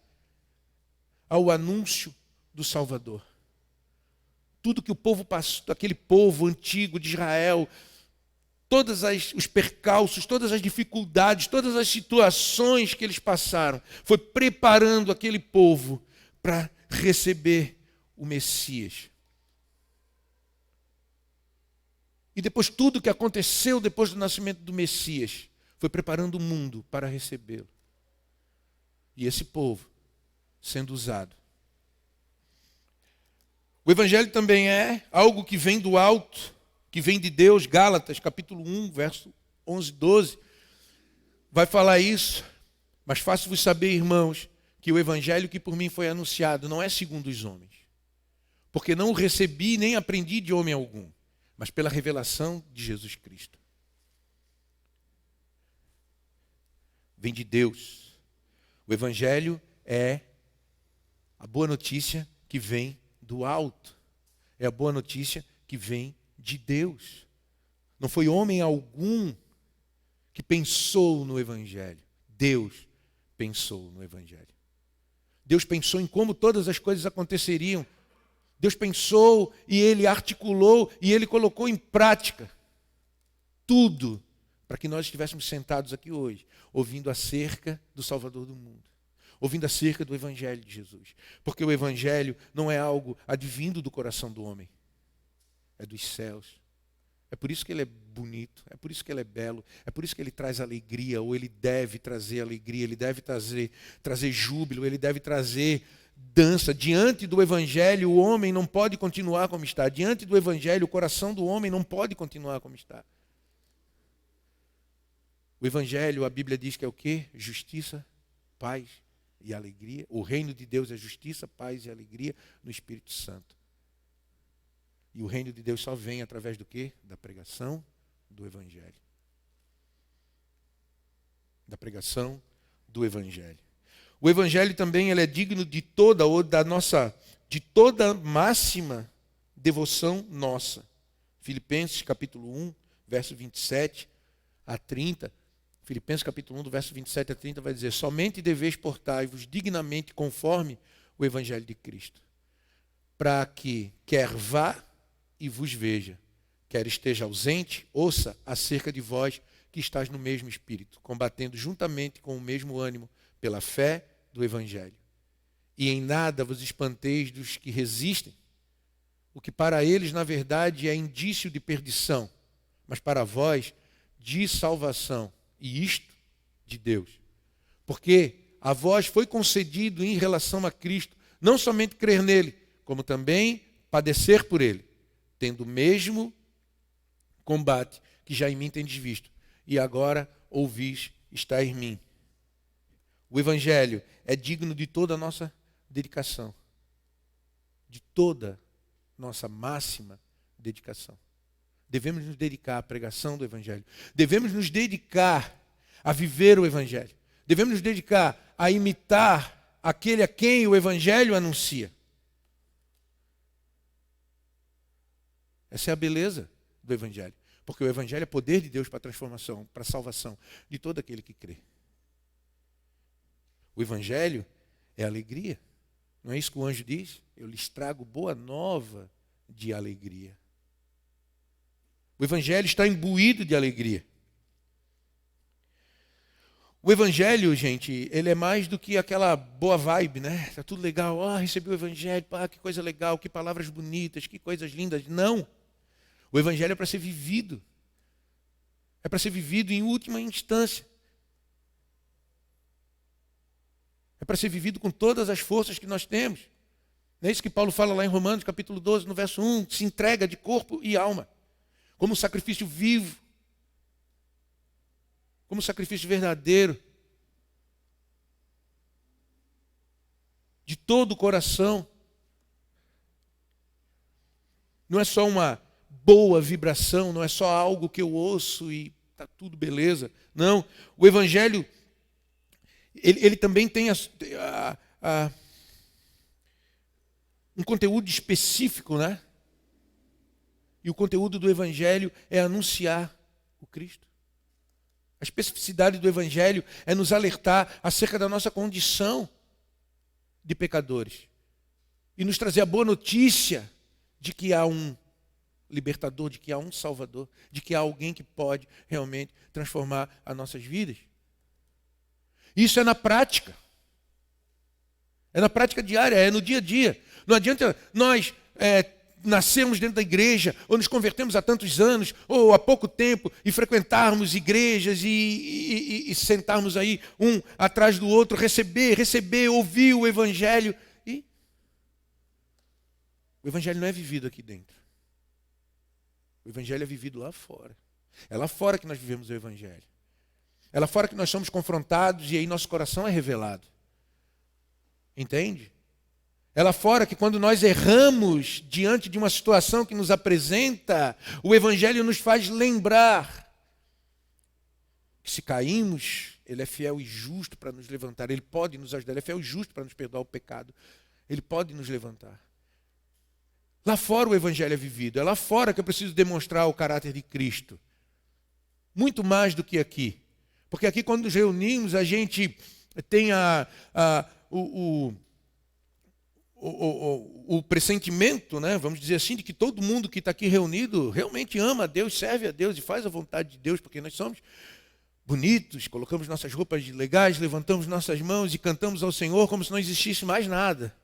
ao anúncio do Salvador. Tudo que o povo passou, aquele povo antigo de Israel, todos os percalços, todas as dificuldades, todas as situações que eles passaram, foi preparando aquele povo para receber o Messias. E depois tudo que aconteceu depois do nascimento do Messias, foi preparando o mundo para recebê-lo. E esse povo sendo usado. O Evangelho também é algo que vem do alto, que vem de Deus. Gálatas, capítulo 1, verso 11, 12, vai falar isso. Mas faço-vos saber, irmãos, que o Evangelho que por mim foi anunciado não é segundo os homens. Porque não o recebi nem aprendi de homem algum, mas pela revelação de Jesus Cristo. Vem de Deus. O Evangelho é A boa notícia que vem do alto. É a boa notícia que vem de Deus. Não foi homem algum que pensou no Evangelho. Deus pensou no Evangelho. Deus pensou em como todas as coisas aconteceriam. Deus pensou e Ele articulou e Ele colocou em prática tudo para que nós estivéssemos sentados aqui hoje, ouvindo acerca do Salvador do mundo, ouvindo acerca do Evangelho de Jesus. Porque o Evangelho não é algo advindo do coração do homem, é dos céus. É por isso que ele é bonito, é por isso que ele é belo, é por isso que ele traz alegria, ou ele deve trazer alegria, ele deve trazer júbilo, ele deve trazer dança. Diante do Evangelho, o homem não pode continuar como está. Diante do Evangelho, o coração do homem não pode continuar como está. O Evangelho, a Bíblia diz que é o quê? Justiça, paz e alegria. O reino de Deus é justiça, paz e alegria no Espírito Santo. E o reino de Deus só vem através do quê? Da pregação do Evangelho. Da pregação do Evangelho. O Evangelho também ele é digno de toda máxima devoção nossa. Filipenses capítulo 1, verso 27 a 30. Filipenses capítulo 1, do verso 27 a 30 vai dizer: somente deveis portai-vos dignamente conforme o Evangelho de Cristo, para que quer vá e vos veja, quer esteja ausente, ouça acerca de vós que estáis no mesmo espírito, combatendo juntamente com o mesmo ânimo pela fé do Evangelho. E em nada vos espanteis dos que resistem, o que para eles, na verdade, é indício de perdição, mas para vós, de salvação, e isto de Deus. Porque a vós foi concedido em relação a Cristo, não somente crer nele, como também padecer por ele, tendo o mesmo combate que já em mim tendes visto, e agora ouvis está em mim. O Evangelho é digno de toda a nossa dedicação, de toda nossa máxima dedicação. Devemos nos dedicar à pregação do Evangelho. Devemos nos dedicar a viver o Evangelho. Devemos nos dedicar a imitar aquele a quem o Evangelho anuncia. Essa é a beleza do Evangelho. Porque o Evangelho é poder de Deus para a transformação, para a salvação de todo aquele que crê. O Evangelho é alegria. Não é isso que o anjo diz? Eu lhes trago boa nova de alegria. O Evangelho está imbuído de alegria. O Evangelho, gente, ele é mais do que aquela boa vibe, né? Está tudo legal, recebi o Evangelho, que coisa legal, que palavras bonitas, que coisas lindas. Não. O Evangelho é para ser vivido. É para ser vivido em última instância. É para ser vivido com todas as forças que nós temos. Não é isso que Paulo fala lá em Romanos, capítulo 12, no verso 1, se entrega de corpo e alma, como um sacrifício vivo, como um sacrifício verdadeiro, de todo o coração. Não é só uma boa vibração, não é só algo que eu ouço e está tudo beleza. Não, o Evangelho, ele também tem um conteúdo específico, né? E o conteúdo do Evangelho é anunciar o Cristo. A especificidade do Evangelho é nos alertar acerca da nossa condição de pecadores e nos trazer a boa notícia de que há um libertador, de que há um salvador, de que há alguém que pode realmente transformar as nossas vidas. Isso é na prática. É na prática diária, é no dia a dia. Não adianta nós nascermos dentro da igreja, ou nos convertemos há tantos anos, ou há pouco tempo, e frequentarmos igrejas e sentarmos aí um atrás do outro, receber, ouvir o Evangelho. E o Evangelho não é vivido aqui dentro. O Evangelho é vivido lá fora. É lá fora que nós vivemos o Evangelho. É lá fora que nós somos confrontados e aí nosso coração é revelado. Entende? É lá fora que quando nós erramos diante de uma situação que nos apresenta, o Evangelho nos faz lembrar que se caímos, Ele é fiel e justo para nos levantar. Ele pode nos ajudar, Ele é fiel e justo para nos perdoar o pecado. Ele pode nos levantar. Lá fora o evangelho é vivido. É lá fora que eu preciso demonstrar o caráter de Cristo. Muito mais do que aqui. Porque aqui quando nos reunimos a gente tem o pressentimento, né, vamos dizer assim, de que todo mundo que está aqui reunido realmente ama a Deus, serve a Deus e faz a vontade de Deus, porque nós somos bonitos, colocamos nossas roupas legais, levantamos nossas mãos e cantamos ao Senhor como se não existisse mais nada.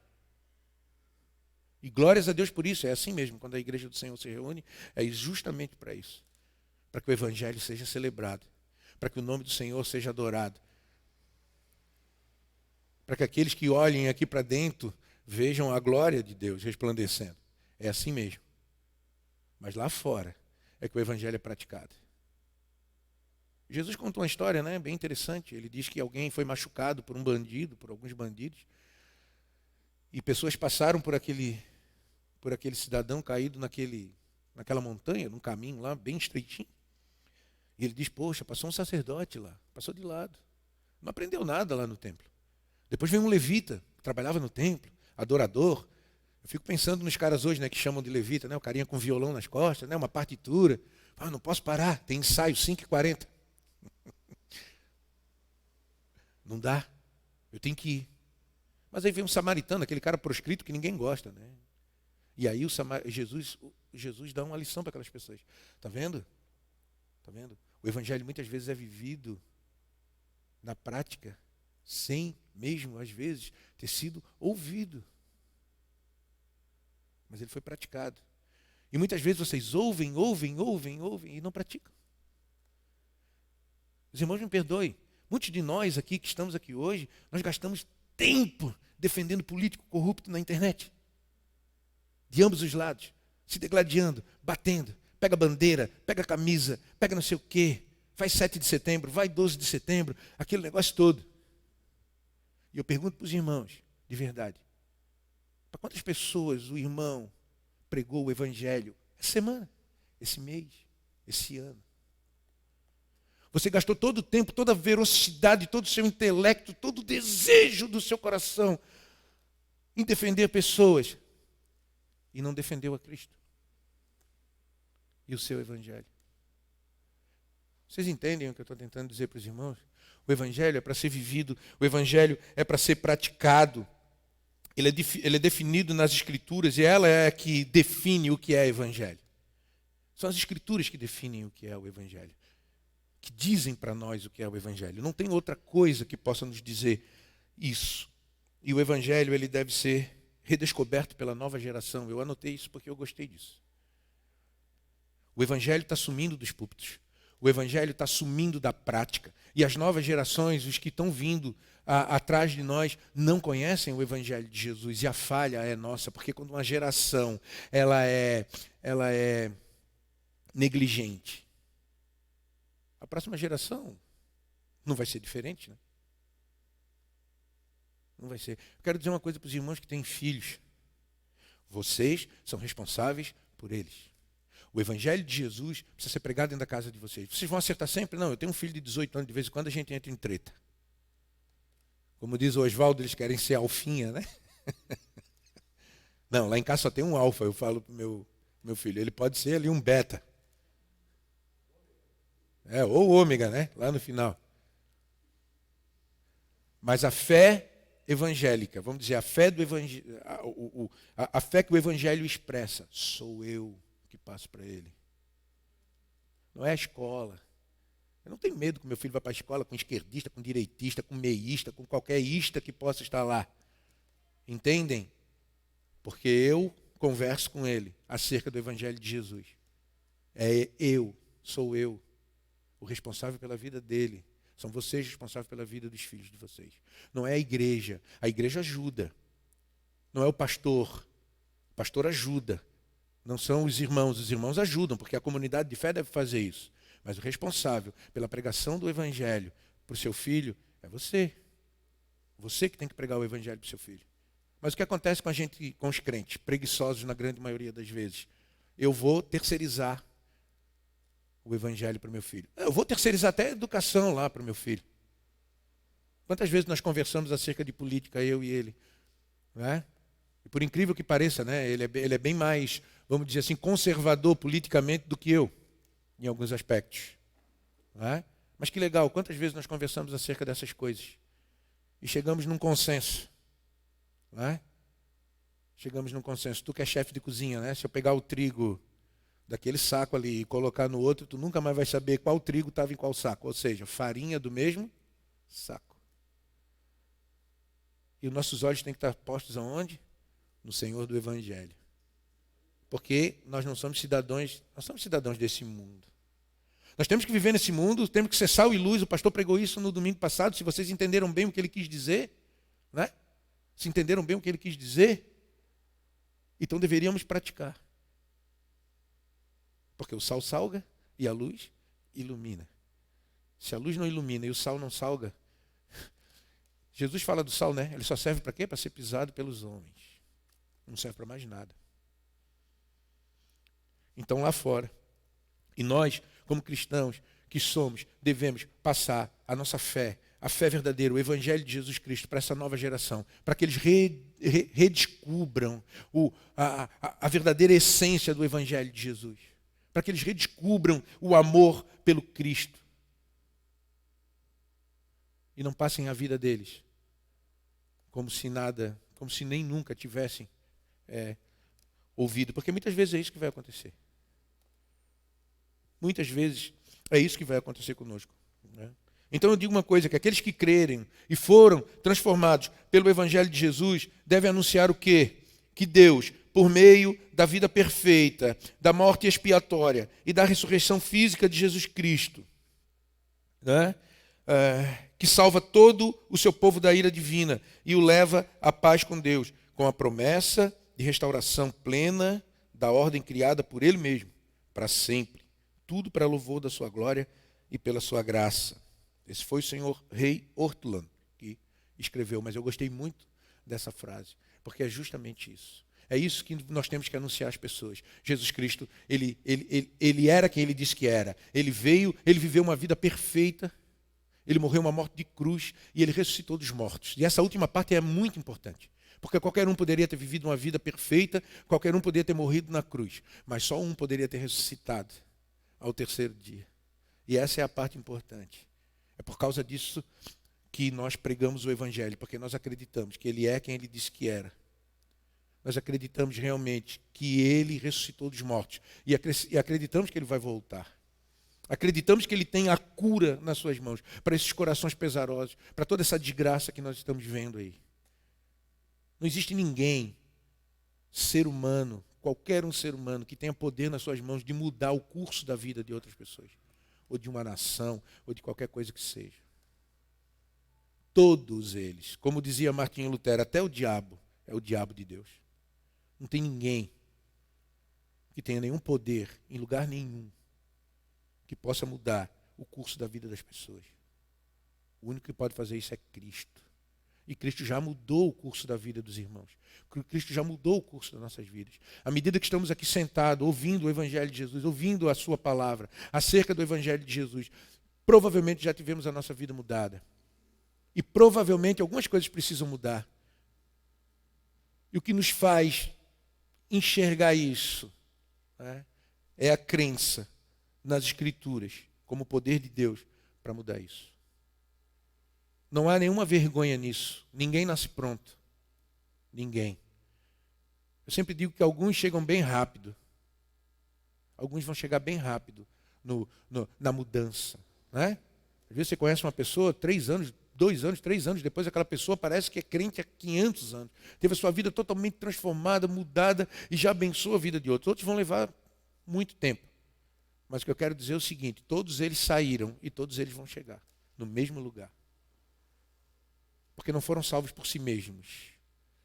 E glórias a Deus por isso, é assim mesmo, quando a igreja do Senhor se reúne, é justamente para isso, para que o evangelho seja celebrado, para que o nome do Senhor seja adorado, para que aqueles que olhem aqui para dentro vejam a glória de Deus resplandecendo. É assim mesmo. Mas lá fora é que o evangelho é praticado. Jesus contou uma história, né, bem interessante. Ele diz que alguém foi machucado por um bandido, por alguns bandidos, e pessoas passaram por aquele cidadão caído naquela montanha, num caminho lá bem estreitinho. E ele diz, poxa, passou um sacerdote lá, passou de lado. Não aprendeu nada lá no templo. Depois veio um levita, que trabalhava no templo, adorador. Eu fico pensando nos caras hoje, né, que chamam de levita, né, o carinha com violão nas costas, né, uma partitura. Ah, não posso parar, tem ensaio 5h40. Não dá, eu tenho que ir. Mas aí vem um samaritano, aquele cara proscrito que ninguém gosta, né? E aí Jesus dá uma lição para aquelas pessoas. Está vendo? Está vendo? O evangelho muitas vezes é vivido na prática, sem mesmo, às vezes, ter sido ouvido. Mas ele foi praticado. E muitas vezes vocês ouvem e não praticam. Os irmãos me perdoem. Muitos de nós aqui, que estamos aqui hoje, nós gastamos tempo defendendo político corrupto na internet. De ambos os lados. Se degladiando, batendo. Pega bandeira, pega camisa, pega não sei o quê. Vai 7 de setembro, vai 12 de setembro. Aquele negócio todo. E eu pergunto para os irmãos, de verdade. Para quantas pessoas o irmão pregou o evangelho essa semana, esse mês, esse ano? Você gastou todo o tempo, toda a velocidade, todo o seu intelecto, todo o desejo do seu coração em defender pessoas e não defendeu a Cristo e o seu evangelho. Vocês entendem o que eu estou tentando dizer para os irmãos? O evangelho é para ser vivido, o evangelho é para ser praticado. Ele é definido nas Escrituras e ela é a que define o que é evangelho. São as Escrituras que definem o que é o evangelho, que dizem para nós o que é o evangelho. Não tem outra coisa que possa nos dizer isso. E o evangelho ele deve ser redescoberto pela nova geração. Eu anotei isso porque eu gostei disso. O evangelho está sumindo dos púlpitos. O evangelho está sumindo da prática. E as novas gerações, os que estão vindo atrás de nós, não conhecem o evangelho de Jesus. E a falha é nossa, porque quando uma geração ela é negligente, a próxima geração não vai ser diferente, né? Não vai ser. Eu quero dizer uma coisa para os irmãos que têm filhos. Vocês são responsáveis por eles. O evangelho de Jesus precisa ser pregado dentro da casa de vocês. Vocês vão acertar sempre? Não, eu tenho um filho de 18 anos, de vez em quando a gente entra em treta. Como diz o Oswaldo, eles querem ser alfinha, né? Não, lá em casa só tem um alfa, eu falo para o meu filho. Ele pode ser ali um beta. Ou ômega, né? Lá no final. Mas a fé evangélica, vamos dizer, a fé do evangelho, a fé que o evangelho expressa, sou eu que passo para ele. Não é a escola. Eu não tenho medo que meu filho vá para a escola com esquerdista, com direitista, com meísta, com qualquer ista que possa estar lá. Entendem? Porque eu converso com ele acerca do evangelho de Jesus. Sou eu, o responsável pela vida dele. São vocês responsáveis pela vida dos filhos de vocês. Não é a igreja. A igreja ajuda. Não é o pastor. O pastor ajuda. Não são os irmãos ajudam, porque a comunidade de fé deve fazer isso. Mas o responsável pela pregação do evangelho para o seu filho é você. Você que tem que pregar o evangelho para o seu filho. Mas o que acontece com a gente, com os crentes, preguiçosos na grande maioria das vezes? Eu vou terceirizar o evangelho para o meu filho. Eu vou terceirizar até a educação lá para o meu filho. Quantas vezes nós conversamos acerca de política, eu e ele? Não é? Por incrível que pareça, né, ele é bem mais, vamos dizer assim, conservador politicamente do que eu, em alguns aspectos. Não é? Mas que legal, quantas vezes nós conversamos acerca dessas coisas e chegamos num consenso. Não é? Chegamos num consenso. Tu que é chefe de cozinha, né? Se eu pegar o trigo daquele saco ali e colocar no outro, tu nunca mais vai saber qual trigo estava em qual saco. Ou seja, farinha do mesmo saco. E os nossos olhos têm que estar postos aonde? No Senhor do Evangelho. Porque nós não somos cidadãos, nós somos cidadãos desse mundo. Nós temos que viver nesse mundo, temos que ser sal e luz. O pastor pregou isso no domingo passado. Se vocês entenderam bem o que ele quis dizer, né? Se entenderam bem o que ele quis dizer, então deveríamos praticar. Porque o sal salga e a luz ilumina. Se a luz não ilumina e o sal não salga, Jesus fala do sal, né? Ele só serve para quê? Para ser pisado pelos homens. Não serve para mais nada. Então lá fora, e nós, como cristãos que somos, devemos passar a nossa fé, a fé verdadeira, o Evangelho de Jesus Cristo para essa nova geração, para que eles redescubram a verdadeira essência do Evangelho de Jesus, para que eles redescubram o amor pelo Cristo e não passem a vida deles como se nada, como se nem nunca tivessem ouvido, porque muitas vezes é isso que vai acontecer. Muitas vezes é isso que vai acontecer conosco. Né? Então eu digo uma coisa, que aqueles que crerem e foram transformados pelo Evangelho de Jesus, devem anunciar o quê? Que Deus, por meio da vida perfeita, da morte expiatória e da ressurreição física de Jesus Cristo, né? Que salva todo o seu povo da ira divina e o leva à paz com Deus, com a promessa de restauração plena da ordem criada por Ele mesmo, para sempre. Tudo para louvor da sua glória e pela sua graça. Esse foi o senhor Rei Ortland que escreveu, mas eu gostei muito dessa frase, porque é justamente isso. É isso que nós temos que anunciar às pessoas. Jesus Cristo, ele era quem ele disse que era. Ele veio, ele viveu uma vida perfeita, ele morreu uma morte de cruz e ele ressuscitou dos mortos. E essa última parte é muito importante, porque qualquer um poderia ter vivido uma vida perfeita, qualquer um poderia ter morrido na cruz, mas só um poderia ter ressuscitado ao terceiro dia. E essa é a parte importante. É por causa disso que nós pregamos o Evangelho, porque nós acreditamos que Ele é quem Ele disse que era. Nós acreditamos realmente que Ele ressuscitou dos mortos. E acreditamos que Ele vai voltar. Acreditamos que Ele tem a cura nas suas mãos, para esses corações pesarosos, para toda essa desgraça que nós estamos vendo aí. Não existe ninguém, ser humano, qualquer um ser humano que tenha poder nas suas mãos de mudar o curso da vida de outras pessoas, ou de uma nação, ou de qualquer coisa que seja. Todos eles, como dizia Martinho Lutero, até o diabo é o diabo de Deus. Não tem ninguém que tenha nenhum poder, em lugar nenhum, que possa mudar o curso da vida das pessoas. O único que pode fazer isso é Cristo. E Cristo já mudou o curso da vida dos irmãos. Cristo já mudou o curso das nossas vidas. À medida que estamos aqui sentados, ouvindo o Evangelho de Jesus, ouvindo a sua palavra, acerca do Evangelho de Jesus, provavelmente já tivemos a nossa vida mudada. E provavelmente algumas coisas precisam mudar. E o que nos faz enxergar isso, né, é a crença nas Escrituras, como o poder de Deus para mudar isso. Não há nenhuma vergonha nisso. Ninguém nasce pronto. Ninguém. Eu sempre digo que alguns chegam bem rápido. Alguns vão chegar bem rápido na mudança. Né? Às vezes você conhece uma pessoa, 3 anos, 2 anos, 3 anos, depois aquela pessoa parece que é crente há 500 anos. Teve a sua vida totalmente transformada, mudada e já abençoa a vida de outros. Outros vão levar muito tempo. Mas o que eu quero dizer é o seguinte, todos eles saíram e todos eles vão chegar no mesmo lugar. Porque não foram salvos por si mesmos,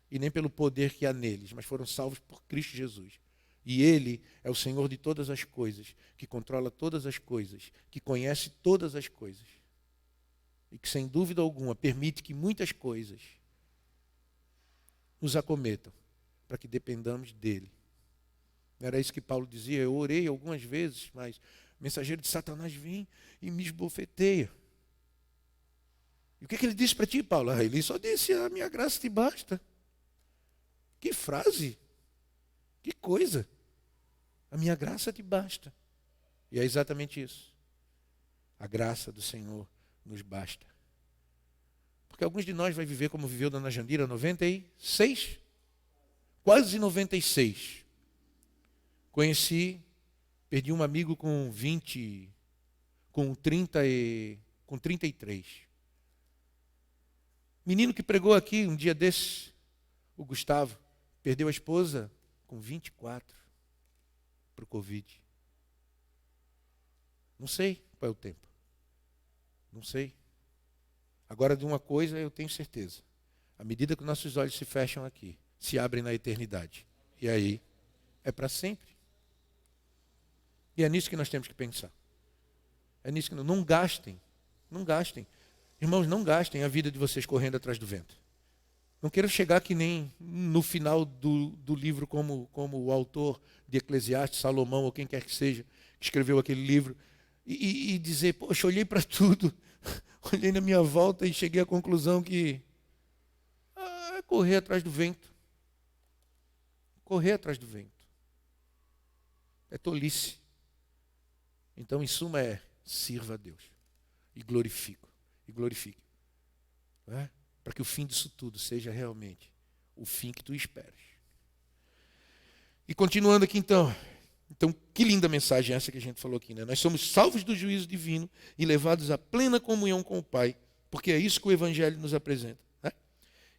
e nem pelo poder que há neles, mas foram salvos por Cristo Jesus. E Ele é o Senhor de todas as coisas, que controla todas as coisas, que conhece todas as coisas, e que, sem dúvida alguma, permite que muitas coisas nos acometam, para que dependamos dEle. Não era isso que Paulo dizia? Eu orei algumas vezes, mas o mensageiro de Satanás vem e me esbofeteia. E o que ele disse para ti, Paulo? Ele só disse, a minha graça te basta. Que frase! Que coisa! A minha graça te basta. E é exatamente isso. A graça do Senhor nos basta. Porque alguns de nós vai viver como viveu Dona Jandira, 96? Quase 96. Perdi um amigo com 33. Menino que pregou aqui um dia desses, o Gustavo, perdeu a esposa com 24 para o Covid. Não sei qual é o tempo. Não sei. Agora, de uma coisa eu tenho certeza. À medida que nossos olhos se fecham aqui, se abrem na eternidade. E aí, é para sempre. E é nisso que nós temos que pensar. É nisso que não gastem. Não gastem. Irmãos, não gastem a vida de vocês correndo atrás do vento. Não queiram chegar que nem no final do livro, como o autor de Eclesiastes, Salomão, ou quem quer que seja, que escreveu aquele livro, e dizer, poxa, olhei para tudo, olhei na minha volta e cheguei à conclusão que é correr atrás do vento. Correr atrás do vento. É tolice. Então, em suma, sirva a Deus. E glorifique. Não é? Para que o fim disso tudo seja realmente o fim que tu esperas. E continuando aqui então, que linda mensagem essa que a gente falou aqui, né? Nós somos salvos do juízo divino e levados à plena comunhão com o Pai, porque é isso que o Evangelho nos apresenta. Né?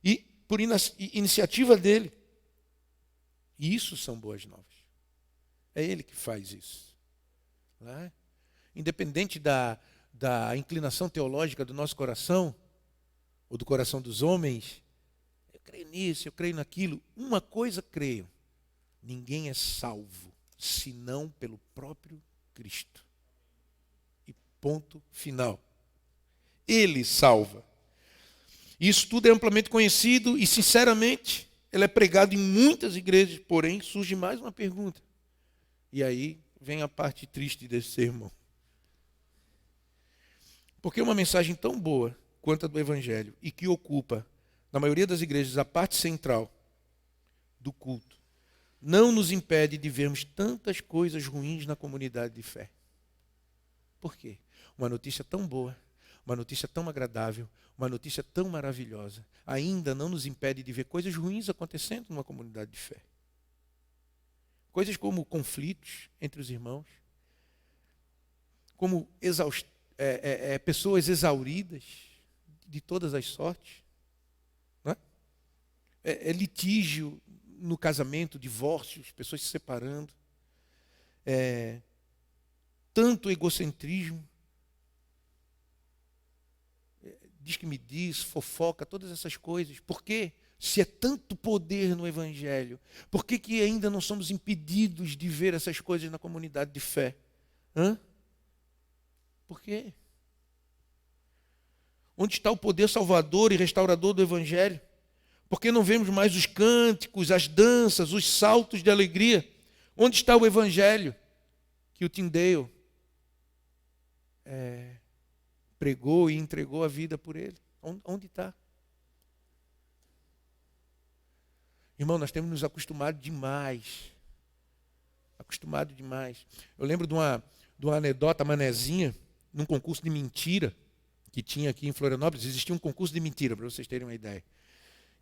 E por iniciativa dele. E isso são boas novas. É ele que faz isso. Não é? Independente da inclinação teológica do nosso coração, ou do coração dos homens, eu creio nisso, eu creio naquilo. Uma coisa creio, ninguém é salvo, senão pelo próprio Cristo. E ponto final. Ele salva. Isso tudo é amplamente conhecido e, sinceramente, ele é pregado em muitas igrejas, porém, surge mais uma pergunta. E aí vem a parte triste desse sermão. Porque uma mensagem tão boa quanto a do Evangelho, e que ocupa, na maioria das igrejas, a parte central do culto, não nos impede de vermos tantas coisas ruins na comunidade de fé. Por quê? Uma notícia tão boa, uma notícia tão agradável, uma notícia tão maravilhosa, ainda não nos impede de ver coisas ruins acontecendo numa comunidade de fé. Coisas como conflitos entre os irmãos, como pessoas exauridas de todas as sortes. Não é? Litígio no casamento, divórcios, pessoas se separando. Tanto egocentrismo. Diz que me diz, fofoca, todas essas coisas. Por quê? Se é tanto poder no Evangelho, por que ainda não somos impedidos de ver essas coisas na comunidade de fé? Por quê? Onde está o poder salvador e restaurador do Evangelho? Por que não vemos mais os cânticos, as danças, os saltos de alegria? Onde está o Evangelho que o Tyndale pregou e entregou a vida por ele? Onde está? Irmão, nós temos nos acostumado demais. Acostumado demais. Eu lembro de uma anedota manezinha, num concurso de mentira, que tinha aqui em Florianópolis. Existia um concurso de mentira, para vocês terem uma ideia.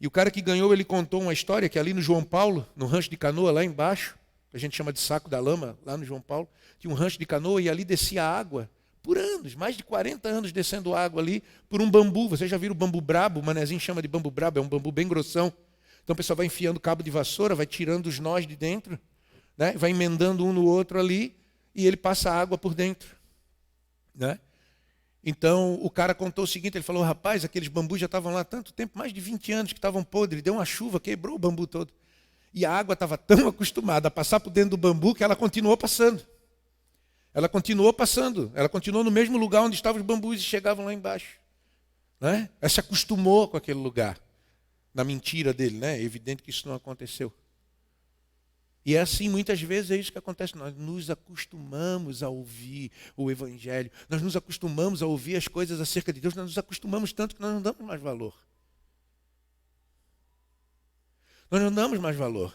E o cara que ganhou, ele contou uma história que ali no João Paulo, no rancho de canoa, lá embaixo, que a gente chama de Saco da Lama, lá no João Paulo, tinha um rancho de canoa e ali descia água, por anos, mais de 40 anos descendo água ali, por um bambu. Vocês já viram o bambu brabo? O manezinho chama de bambu brabo, é um bambu bem grossão. Então o pessoal vai enfiando cabo de vassoura, vai tirando os nós de dentro, né? Vai emendando um no outro ali, e ele passa água por dentro. Né? Então o cara contou o seguinte, ele falou, rapaz, aqueles bambus já estavam lá há tanto tempo, mais de 20 anos que estavam podres, deu uma chuva, quebrou o bambu todo. E a água estava tão acostumada a passar por dentro do bambu que ela continuou passando. Ela continuou no mesmo lugar onde estavam os bambus e chegavam lá embaixo. Né? Ela se acostumou com aquele lugar. Na mentira dele, né? É evidente que isso não aconteceu. E é assim, muitas vezes é isso que acontece. Nós nos acostumamos a ouvir o Evangelho. Nós nos acostumamos a ouvir as coisas acerca de Deus. Nós nos acostumamos tanto que nós não damos mais valor. Nós não damos mais valor.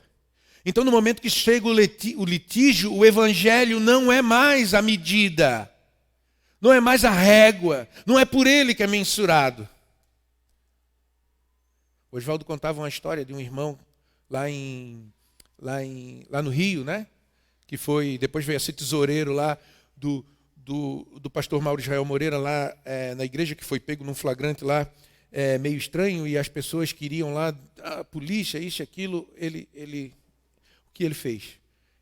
Então, no momento que chega o litígio, o evangelho não é mais a medida, não é mais a régua, não é por ele que é mensurado. O Oswaldo contava uma história de um irmão lá no Rio, né? Que foi, depois veio a ser tesoureiro lá do pastor Mauro Israel Moreira, lá na igreja, que foi pego num flagrante lá, meio estranho, e as pessoas queriam lá, a polícia, isso e aquilo. O que ele fez?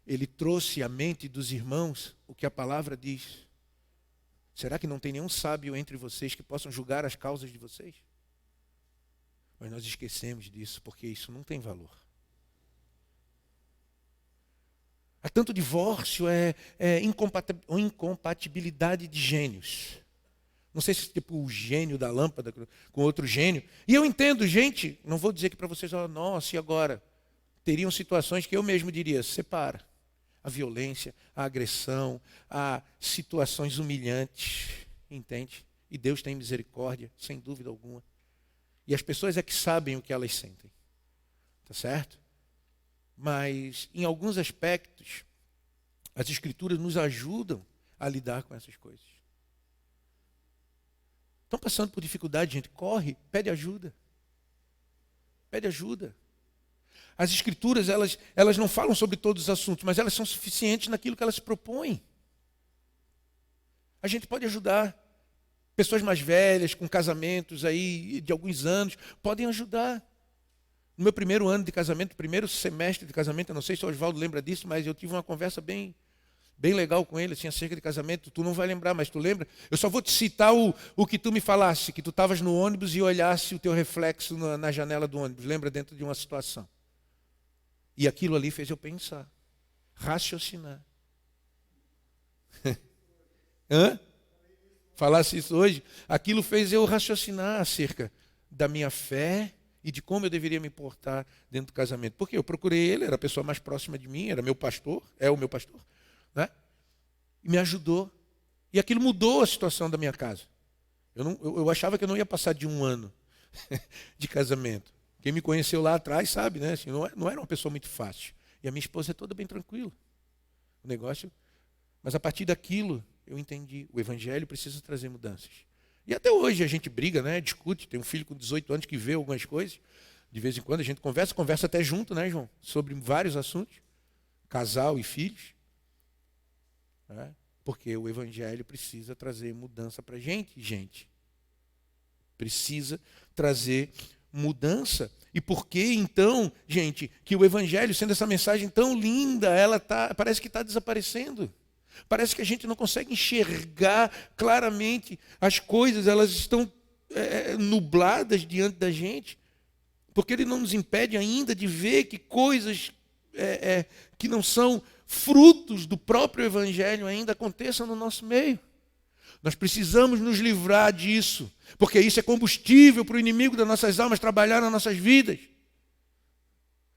Ele trouxe à mente dos irmãos o que a palavra diz. Será que não tem nenhum sábio entre vocês que possam julgar as causas de vocês? Mas nós esquecemos disso, porque isso não tem valor. Há tanto divórcio, incompatibilidade de gênios. Não sei se tipo o gênio da lâmpada com outro gênio. E eu entendo, gente, não vou dizer que para vocês, nossa, e agora? Teriam situações que eu mesmo diria, separa. A violência, a agressão, a situações humilhantes, entende? E Deus tem misericórdia, sem dúvida alguma. E as pessoas é que sabem o que elas sentem. Tá certo? Mas, em alguns aspectos, as Escrituras nos ajudam a lidar com essas coisas. Estão passando por dificuldade, gente? Corre, pede ajuda. Pede ajuda. As Escrituras, elas não falam sobre todos os assuntos, mas elas são suficientes naquilo que elas se propõem. A gente pode ajudar. Pessoas mais velhas, com casamentos aí de alguns anos, podem ajudar. No meu primeiro ano de casamento, primeiro semestre de casamento, eu não sei se o Oswaldo lembra disso, mas eu tive uma conversa bem legal com ele, assim, acerca de casamento. Tu não vai lembrar, mas tu lembra? Eu só vou te citar o que tu me falasse, que tu estavas no ônibus e olhasse o teu reflexo na janela do ônibus. Lembra, dentro de uma situação. E aquilo ali fez eu pensar, raciocinar. Hã? Falasse isso hoje, aquilo fez eu raciocinar acerca da minha fé e de como eu deveria me portar dentro do casamento. Porque eu procurei ele, era a pessoa mais próxima de mim, era meu pastor, é o meu pastor, né? E me ajudou. E aquilo mudou a situação da minha casa. Eu achava que eu não ia passar de um ano de casamento. Quem me conheceu lá atrás sabe, né? Assim, não era uma pessoa muito fácil. E a minha esposa é toda bem tranquila. O negócio... Mas a partir daquilo, eu entendi. O evangelho precisa trazer mudanças. E até hoje a gente briga, né? Discute. Tem um filho com 18 anos que vê algumas coisas. De vez em quando a gente conversa até junto, né, João? Sobre vários assuntos. Casal e filhos. Né? Porque o evangelho precisa trazer mudança para a gente. Precisa trazer mudança. E por que então, gente, que o evangelho, sendo essa mensagem tão linda, parece que está desaparecendo? Parece que a gente não consegue enxergar claramente as coisas, elas estão nubladas diante da gente, porque ele não nos impede ainda de ver que coisas que não são frutos do próprio evangelho ainda aconteçam no nosso meio. Nós precisamos nos livrar disso, porque isso é combustível para o inimigo das nossas almas trabalhar nas nossas vidas.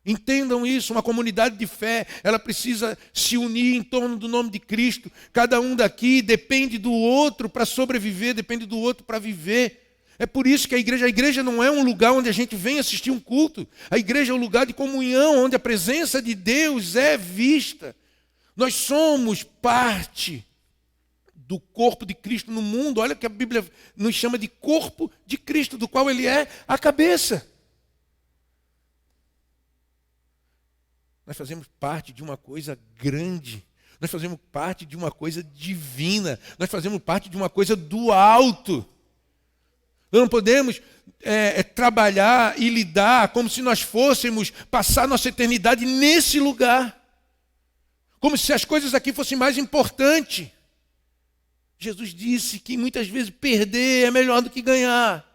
Entendam isso, uma comunidade de fé, ela precisa se unir em torno do nome de Cristo. Cada um daqui depende do outro para sobreviver, depende do outro para viver. É por isso que a igreja não é um lugar onde a gente vem assistir um culto. A igreja é um lugar de comunhão, onde a presença de Deus é vista. Nós somos parte do corpo de Cristo no mundo. Olha que a Bíblia nos chama de corpo de Cristo, do qual Ele é a cabeça. Nós fazemos parte de uma coisa grande. Nós fazemos parte de uma coisa divina. Nós fazemos parte de uma coisa do alto. Nós não podemos trabalhar e lidar como se nós fôssemos passar nossa eternidade nesse lugar. Como se as coisas aqui fossem mais importantes. Jesus disse que muitas vezes perder é melhor do que ganhar.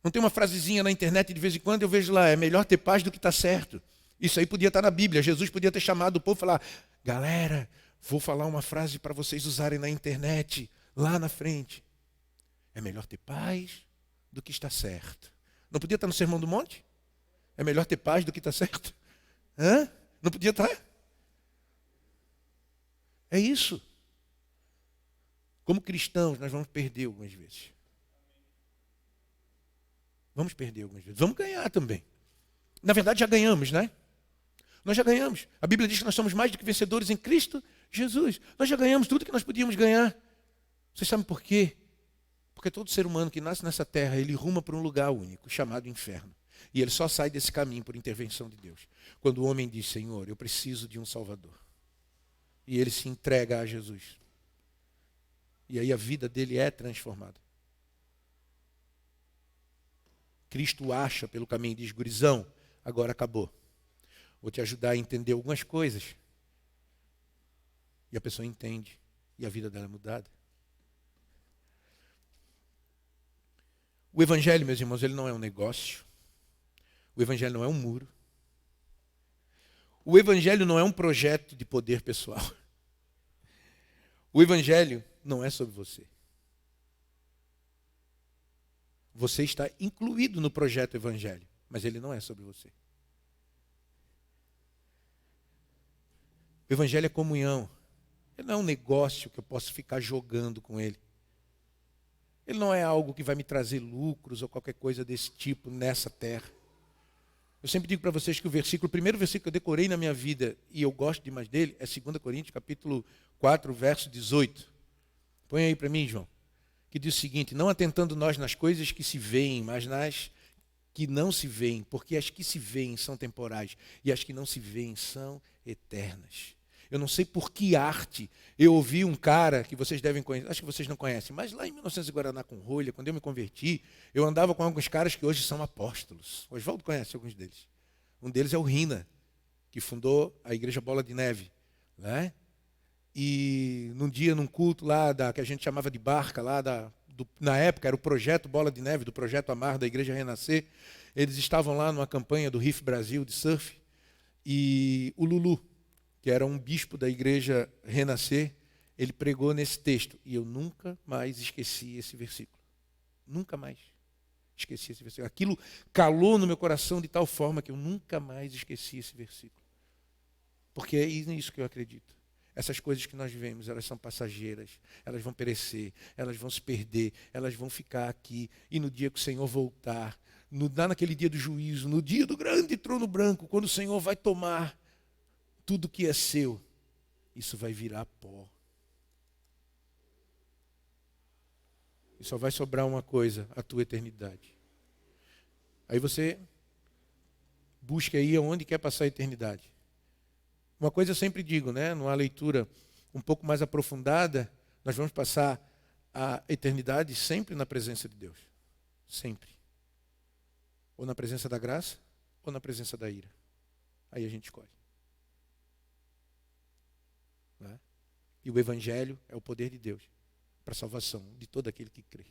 Não tem uma frasezinha na internet de vez em quando eu vejo lá, é melhor ter paz do que estar certo. Isso aí podia estar na Bíblia. Jesus podia ter chamado o povo e falar, galera, vou falar uma frase para vocês usarem na internet, lá na frente. É melhor ter paz do que estar certo. Não podia estar no Sermão do Monte? É melhor ter paz do que estar certo? Hã? Não podia estar? É isso. Como cristãos, nós vamos perder algumas vezes. Vamos perder algumas vezes. Vamos ganhar também. Na verdade, já ganhamos, né? Nós já ganhamos. A Bíblia diz que nós somos mais do que vencedores em Cristo Jesus. Nós já ganhamos tudo que nós podíamos ganhar. Vocês sabem por quê? Porque todo ser humano que nasce nessa terra, ele ruma para um lugar único, chamado inferno. E ele só sai desse caminho por intervenção de Deus. Quando o homem diz, Senhor, eu preciso de um Salvador. E ele se entrega a Jesus. E aí a vida dele é transformada. Cristo acha pelo caminho e diz, gurizão, agora acabou. Vou te ajudar a entender algumas coisas. E a pessoa entende. E a vida dela é mudada. O Evangelho, meus irmãos, ele não é um negócio. O Evangelho não é um muro. O Evangelho não é um projeto de poder pessoal. O Evangelho não é sobre você. Você está incluído no projeto Evangelho, mas ele não é sobre você. O Evangelho é comunhão. Ele não é um negócio que eu posso ficar jogando com ele. Ele não é algo que vai me trazer lucros ou qualquer coisa desse tipo nessa terra. Eu sempre digo para vocês que o primeiro versículo que eu decorei na minha vida, e eu gosto demais dele, é 2 Coríntios, capítulo 4, verso 18. Põe aí para mim, João. Que diz o seguinte, não atentando nós nas coisas que se veem, mas nas que não se veem, porque as que se veem são temporais, e as que não se veem são eternas. Eu não sei por que arte eu ouvi um cara que vocês devem conhecer, acho que vocês não conhecem, mas lá em 1900 Guaraná com rolha, quando eu me converti, eu andava com alguns caras que hoje são apóstolos. O Oswaldo conhece alguns deles. Um deles é o Rina, que fundou a Igreja Bola de Neve. Né? E num dia, num culto lá, que a gente chamava de barca, lá na época era o projeto Bola de Neve, do projeto Amar da Igreja Renascer, eles estavam lá numa campanha do Riff Brasil de surf, e o Lulu, que era um bispo da Igreja Renascer, ele pregou nesse texto. E eu nunca mais esqueci esse versículo. Nunca mais esqueci esse versículo. Aquilo calou no meu coração de tal forma que eu nunca mais esqueci esse versículo. Porque é nisso que eu acredito. Essas coisas que nós vivemos, elas são passageiras, elas vão perecer, elas vão se perder, elas vão ficar aqui. E no dia que o Senhor voltar, naquele dia do juízo, no dia do grande trono branco, quando o Senhor vai tomar tudo que é seu, isso vai virar pó. E só vai sobrar uma coisa, a tua eternidade. Aí você busca aí aonde quer passar a eternidade. Uma coisa eu sempre digo, né? Numa leitura um pouco mais aprofundada, nós vamos passar a eternidade sempre na presença de Deus. Sempre. Ou na presença da graça, ou na presença da ira. Aí a gente escolhe. Né? E o Evangelho é o poder de Deus para a salvação de todo aquele que crê.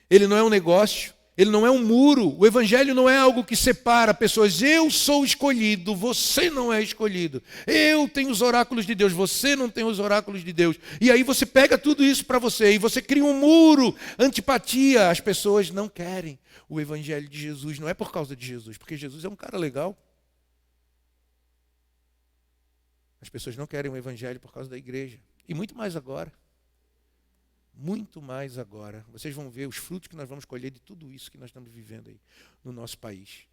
Ele não é um negócio, ele não é um muro. O Evangelho não é algo que separa pessoas. Eu sou escolhido, você não é escolhido. Eu tenho os oráculos de Deus, você não tem os oráculos de Deus. E aí você pega tudo isso para você e você cria um muro, antipatia. As pessoas não querem o Evangelho de Jesus. Não é por causa de Jesus, porque Jesus é um cara legal. As pessoas não querem o Evangelho por causa da igreja. E muito mais agora. Muito mais agora. Vocês vão ver os frutos que nós vamos colher de tudo isso que nós estamos vivendo aí no nosso país.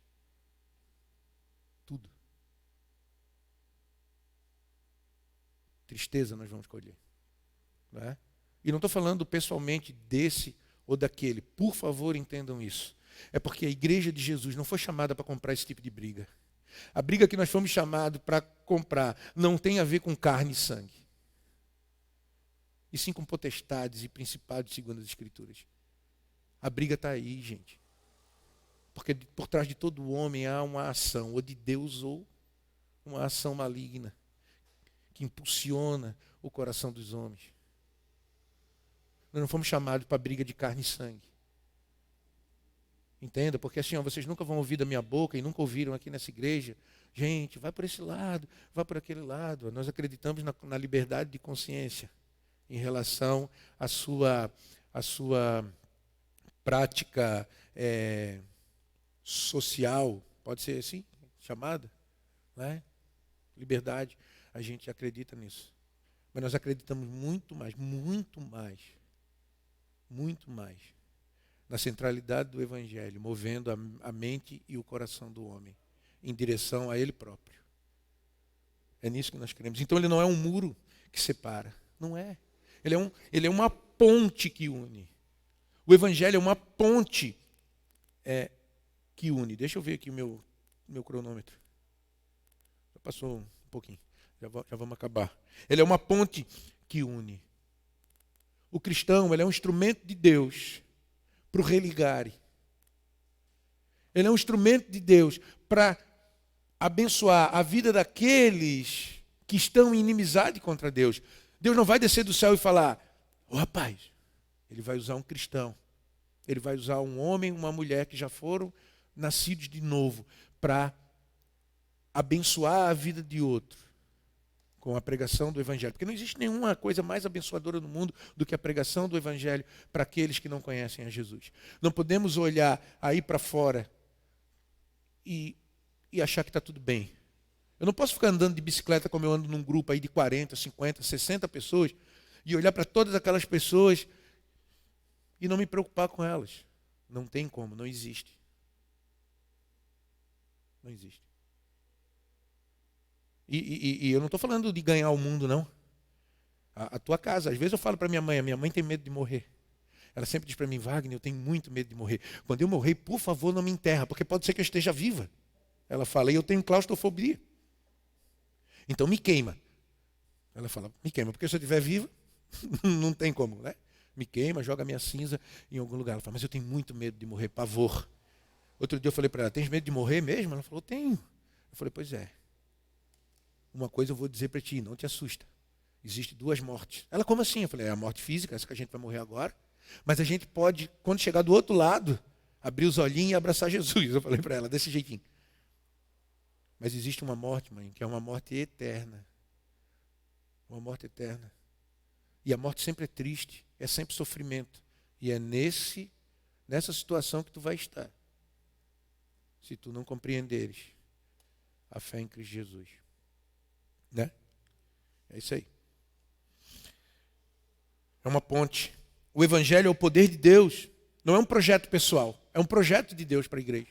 Tudo. Tristeza nós vamos colher. Não é? E não estou falando pessoalmente desse ou daquele. Por favor, entendam isso. É porque a igreja de Jesus não foi chamada para comprar esse tipo de briga. A briga que nós fomos chamados para comprar não tem a ver com carne e sangue. E sim com potestades e principados, segundo as Escrituras. A briga está aí, gente. Porque por trás de todo homem há uma ação, ou de Deus, ou uma ação maligna, que impulsiona o coração dos homens. Nós não fomos chamados para briga de carne e sangue. Entenda, porque assim, vocês nunca vão ouvir da minha boca e nunca ouviram aqui nessa igreja. Gente, vai por esse lado, vai por aquele lado. Nós acreditamos na liberdade de consciência em relação à sua prática social, pode ser assim, chamada, né? Liberdade, a gente acredita nisso. Mas nós acreditamos muito mais na centralidade do Evangelho, movendo a mente e o coração do homem em direção a ele próprio. É nisso que nós queremos. Então ele não é um muro que separa. Não é. Ele é uma ponte que une. O Evangelho é uma ponte que une. Deixa eu ver aqui o meu cronômetro. Já passou um pouquinho. Já vamos acabar. Ele é uma ponte que une. O cristão, ele é um instrumento de Deus para o religare. Ele é um instrumento de Deus para abençoar a vida daqueles que estão em inimizade contra Deus. Deus não vai descer do céu e falar, rapaz, ele vai usar um cristão. Ele vai usar um homem e uma mulher que já foram nascidos de novo para abençoar a vida de outro com a pregação do Evangelho. Porque não existe nenhuma coisa mais abençoadora no mundo do que a pregação do Evangelho para aqueles que não conhecem a Jesus. Não podemos olhar aí para fora e achar que está tudo bem. Eu não posso ficar andando de bicicleta como eu ando num grupo aí de 40, 50, 60 pessoas e olhar para todas aquelas pessoas e não me preocupar com elas. Não tem como, não existe. Não existe. E eu não estou falando de ganhar o mundo, não. A tua casa, às vezes eu falo para minha mãe tem medo de morrer. Ela sempre diz para mim, Wagner, eu tenho muito medo de morrer. Quando eu morrer, por favor, não me enterra, porque pode ser que eu esteja viva. Ela fala, e eu tenho claustrofobia. Então me queima. Ela fala, me queima, porque se eu estiver viva, não tem como, né? Me queima, joga minha cinza em algum lugar. Ela fala, mas eu tenho muito medo de morrer, pavor. Outro dia eu falei para ela, tens medo de morrer mesmo? Ela falou, tenho. Eu falei, pois é. Uma coisa eu vou dizer para ti, não te assusta. Existem 2 mortes. Ela, como assim? Eu falei, é a morte física, essa que a gente vai morrer agora. Mas a gente pode, quando chegar do outro lado, abrir os olhinhos e abraçar Jesus. Eu falei para ela, desse jeitinho. Mas existe uma morte, mãe, que é uma morte eterna. Uma morte eterna. E a morte sempre é triste, é sempre sofrimento. E é nessa situação que tu vai estar. Se tu não compreenderes a fé em Cristo Jesus. Né? É isso aí. É uma ponte. O Evangelho é o poder de Deus. Não é um projeto pessoal. É um projeto de Deus para a igreja.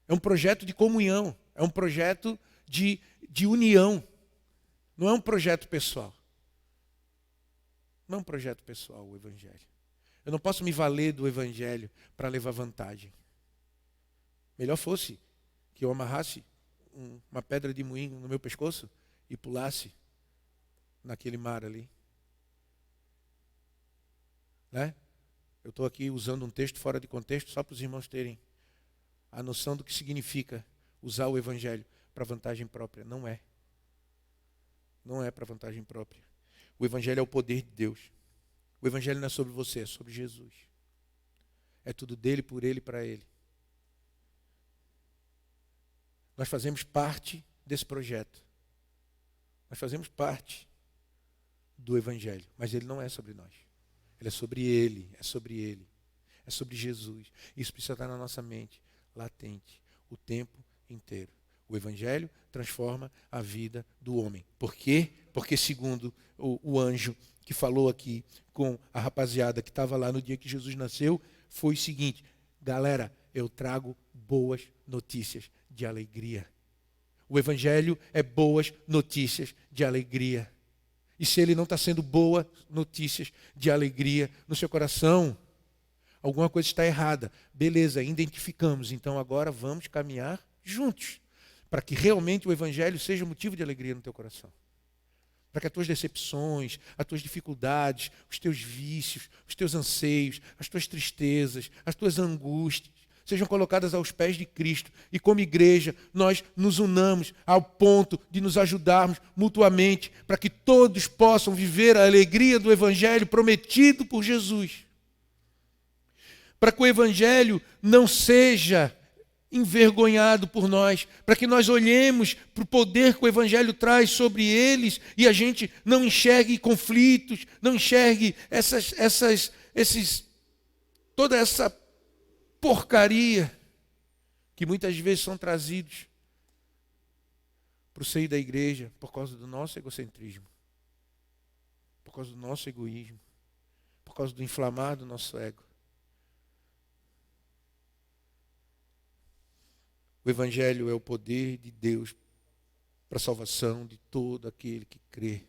É um projeto de comunhão. É um projeto de união. Não é um projeto pessoal. Não é um projeto pessoal o Evangelho. Eu não posso me valer do Evangelho para levar vantagem. Melhor fosse que eu amarrasse uma pedra de moinho no meu pescoço e pulasse naquele mar ali. Né? Eu estou aqui usando um texto fora de contexto só para os irmãos terem a noção do que significa usar o Evangelho para vantagem própria. Não é. Não é para vantagem própria. O Evangelho é o poder de Deus. O Evangelho não é sobre você, é sobre Jesus. É tudo dele, por ele e para ele. Nós fazemos parte desse projeto. Nós fazemos parte do Evangelho, mas ele não é sobre nós. Ele é sobre ele, é sobre ele. É sobre Jesus. Isso precisa estar na nossa mente, latente, o tempo inteiro. O Evangelho transforma a vida do homem. Por quê? Porque segundo o anjo que falou aqui com a rapaziada que estava lá no dia que Jesus nasceu, foi o seguinte, galera, eu trago boas notícias de alegria. O Evangelho é boas notícias de alegria. E se ele não está sendo boas notícias de alegria no seu coração, alguma coisa está errada. Beleza, identificamos. Então agora vamos caminhar juntos, para que realmente o Evangelho seja motivo de alegria no teu coração. Para que as tuas decepções, as tuas dificuldades, os teus vícios, os teus anseios, as tuas tristezas, as tuas angústias, sejam colocadas aos pés de Cristo. E como igreja, nós nos unamos ao ponto de nos ajudarmos mutuamente, para que todos possam viver a alegria do Evangelho prometido por Jesus. Para que o Evangelho não seja envergonhado por nós, para que nós olhemos para o poder que o Evangelho traz sobre eles e a gente não enxergue conflitos, não enxergue toda essa porcaria que muitas vezes são trazidos para o seio da igreja por causa do nosso egocentrismo, por causa do nosso egoísmo, por causa do inflamar do nosso ego. O Evangelho é o poder de Deus para a salvação de todo aquele que crê.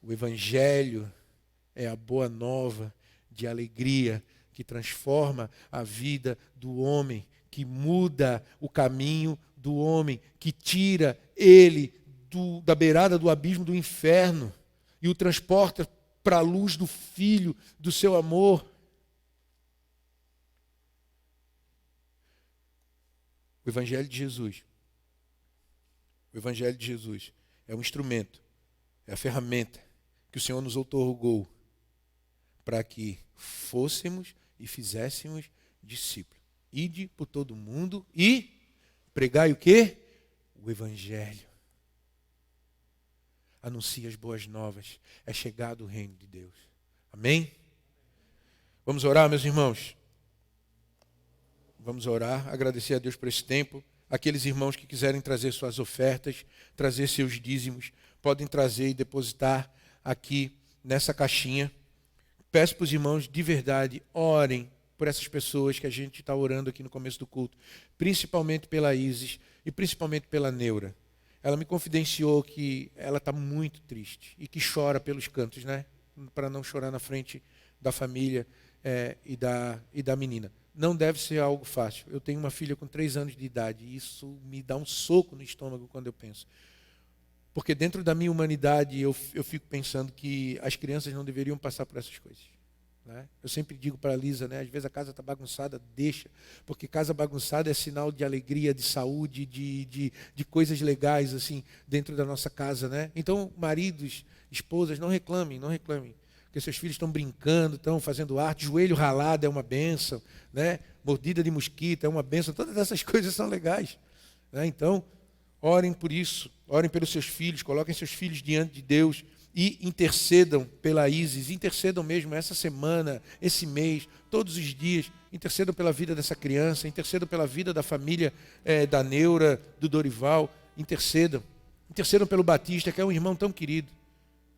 O Evangelho é a boa nova de alegria que transforma a vida do homem, que muda o caminho do homem, que tira ele da beirada do abismo do inferno e o transporta para a luz do Filho, do seu amor. O Evangelho de Jesus. O Evangelho de Jesus é um instrumento, é a ferramenta que o Senhor nos outorgou para que fôssemos e fizéssemos discípulos. Ide por todo mundo e pregai o quê? O Evangelho. Anuncie as boas novas. É chegado o reino de Deus. Amém? Vamos orar, meus irmãos? Vamos orar, agradecer a Deus por esse tempo. Aqueles irmãos que quiserem trazer suas ofertas, trazer seus dízimos, podem trazer e depositar aqui nessa caixinha. Peço para os irmãos, de verdade, orem por essas pessoas que a gente está orando aqui no começo do culto. Principalmente pela Isis e principalmente pela Neura. Ela me confidenciou que ela está muito triste e que chora pelos cantos, né? Para não chorar na frente da família e da menina. Não deve ser algo fácil. Eu tenho uma filha com 3 anos de idade e isso me dá um soco no estômago quando eu penso. Porque dentro da minha humanidade eu fico pensando que as crianças não deveriam passar por essas coisas. Né? Eu sempre digo para a Lisa, né? Às vezes a casa está bagunçada, deixa. Porque casa bagunçada é sinal de alegria, de saúde, de coisas legais assim dentro da nossa casa. Né? Então, maridos, esposas, não reclamem, não reclamem. Porque seus filhos estão brincando, estão fazendo arte, joelho ralado é uma bênção, né? Mordida de mosquito é uma bênção, todas essas coisas são legais. Né? Então, orem por isso, orem pelos seus filhos, coloquem seus filhos diante de Deus e intercedam pela Isis, intercedam mesmo essa semana, esse mês, todos os dias, intercedam pela vida dessa criança, intercedam pela vida da família da Neura, do Dorival, intercedam pelo Batista, que é um irmão tão querido.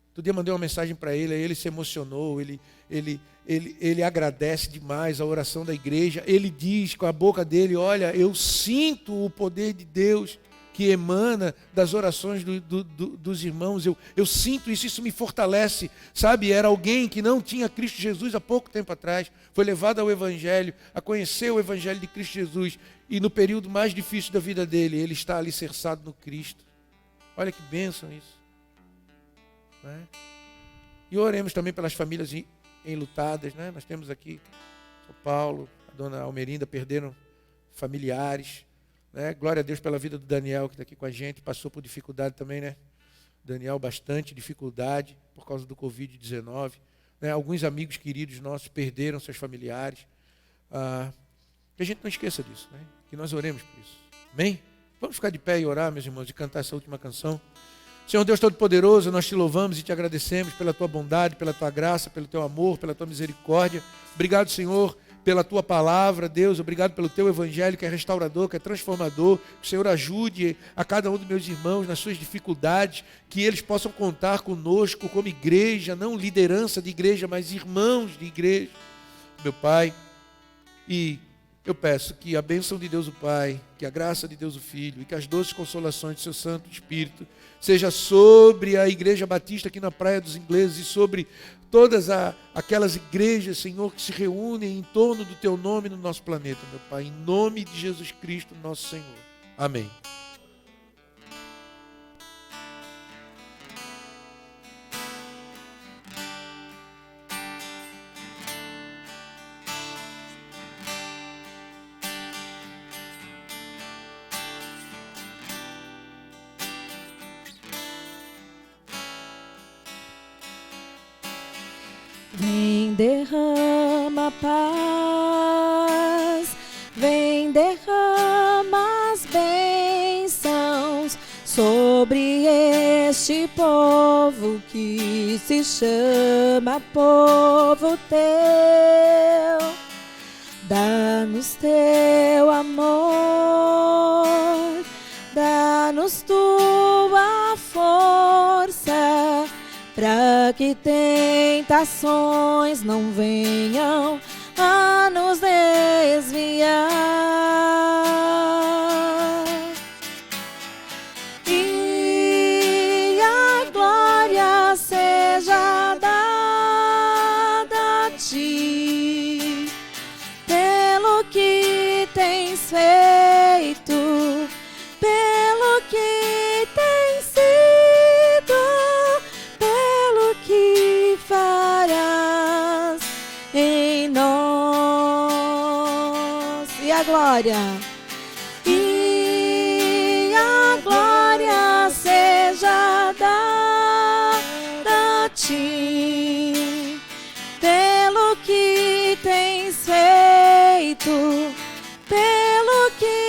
Outro dia mandei uma mensagem para ele, aí ele se emocionou, ele agradece demais a oração da igreja, ele diz com a boca dele, olha, eu sinto o poder de Deus que emana das orações dos irmãos, eu sinto isso, isso me fortalece, sabe, era alguém que não tinha Cristo Jesus há pouco tempo atrás, foi levado ao Evangelho, a conhecer o Evangelho de Cristo Jesus, e no período mais difícil da vida dele, ele está alicerçado no Cristo. Olha que bênção isso. Né? E oremos também pelas famílias enlutadas, né? Nós temos aqui São Paulo, a dona Almerinda perderam familiares, né? Glória a Deus pela vida do Daniel que está aqui com a gente, passou por dificuldade também, né? Daniel, bastante dificuldade por causa do Covid-19, né? Alguns amigos queridos nossos perderam seus familiares, que a gente não esqueça disso, né? Que nós oremos por isso, amém? Vamos ficar de pé e orar, meus irmãos, e cantar essa última canção. Senhor Deus Todo-Poderoso, nós te louvamos e te agradecemos pela tua bondade, pela tua graça, pelo teu amor, pela tua misericórdia. Obrigado, Senhor, pela tua palavra, Deus. Obrigado pelo teu evangelho que é restaurador, que é transformador. Que o Senhor ajude a cada um dos meus irmãos nas suas dificuldades, que eles possam contar conosco como igreja, não liderança de igreja, mas irmãos de igreja, meu Pai. E eu peço que a bênção de Deus o Pai, que a graça de Deus o Filho e que as doces consolações do seu Santo Espírito seja sobre a Igreja Batista aqui na Praia dos Ingleses e sobre todas aquelas igrejas, Senhor, que se reúnem em torno do teu nome no nosso planeta, meu Pai, em nome de Jesus Cristo, nosso Senhor. Amém. Vem, derrama paz, vem, derrama as bênçãos sobre este povo que se chama povo teu. Dá-nos teu amor, dá-nos tua força pra para que tentações não venham a nos desviar. E a glória seja dada a ti, pelo que tens feito, pelo que tens sido, pelo que farás em nós. E a glória, e a glória seja dada a ti, pelo que tens feito, pelo que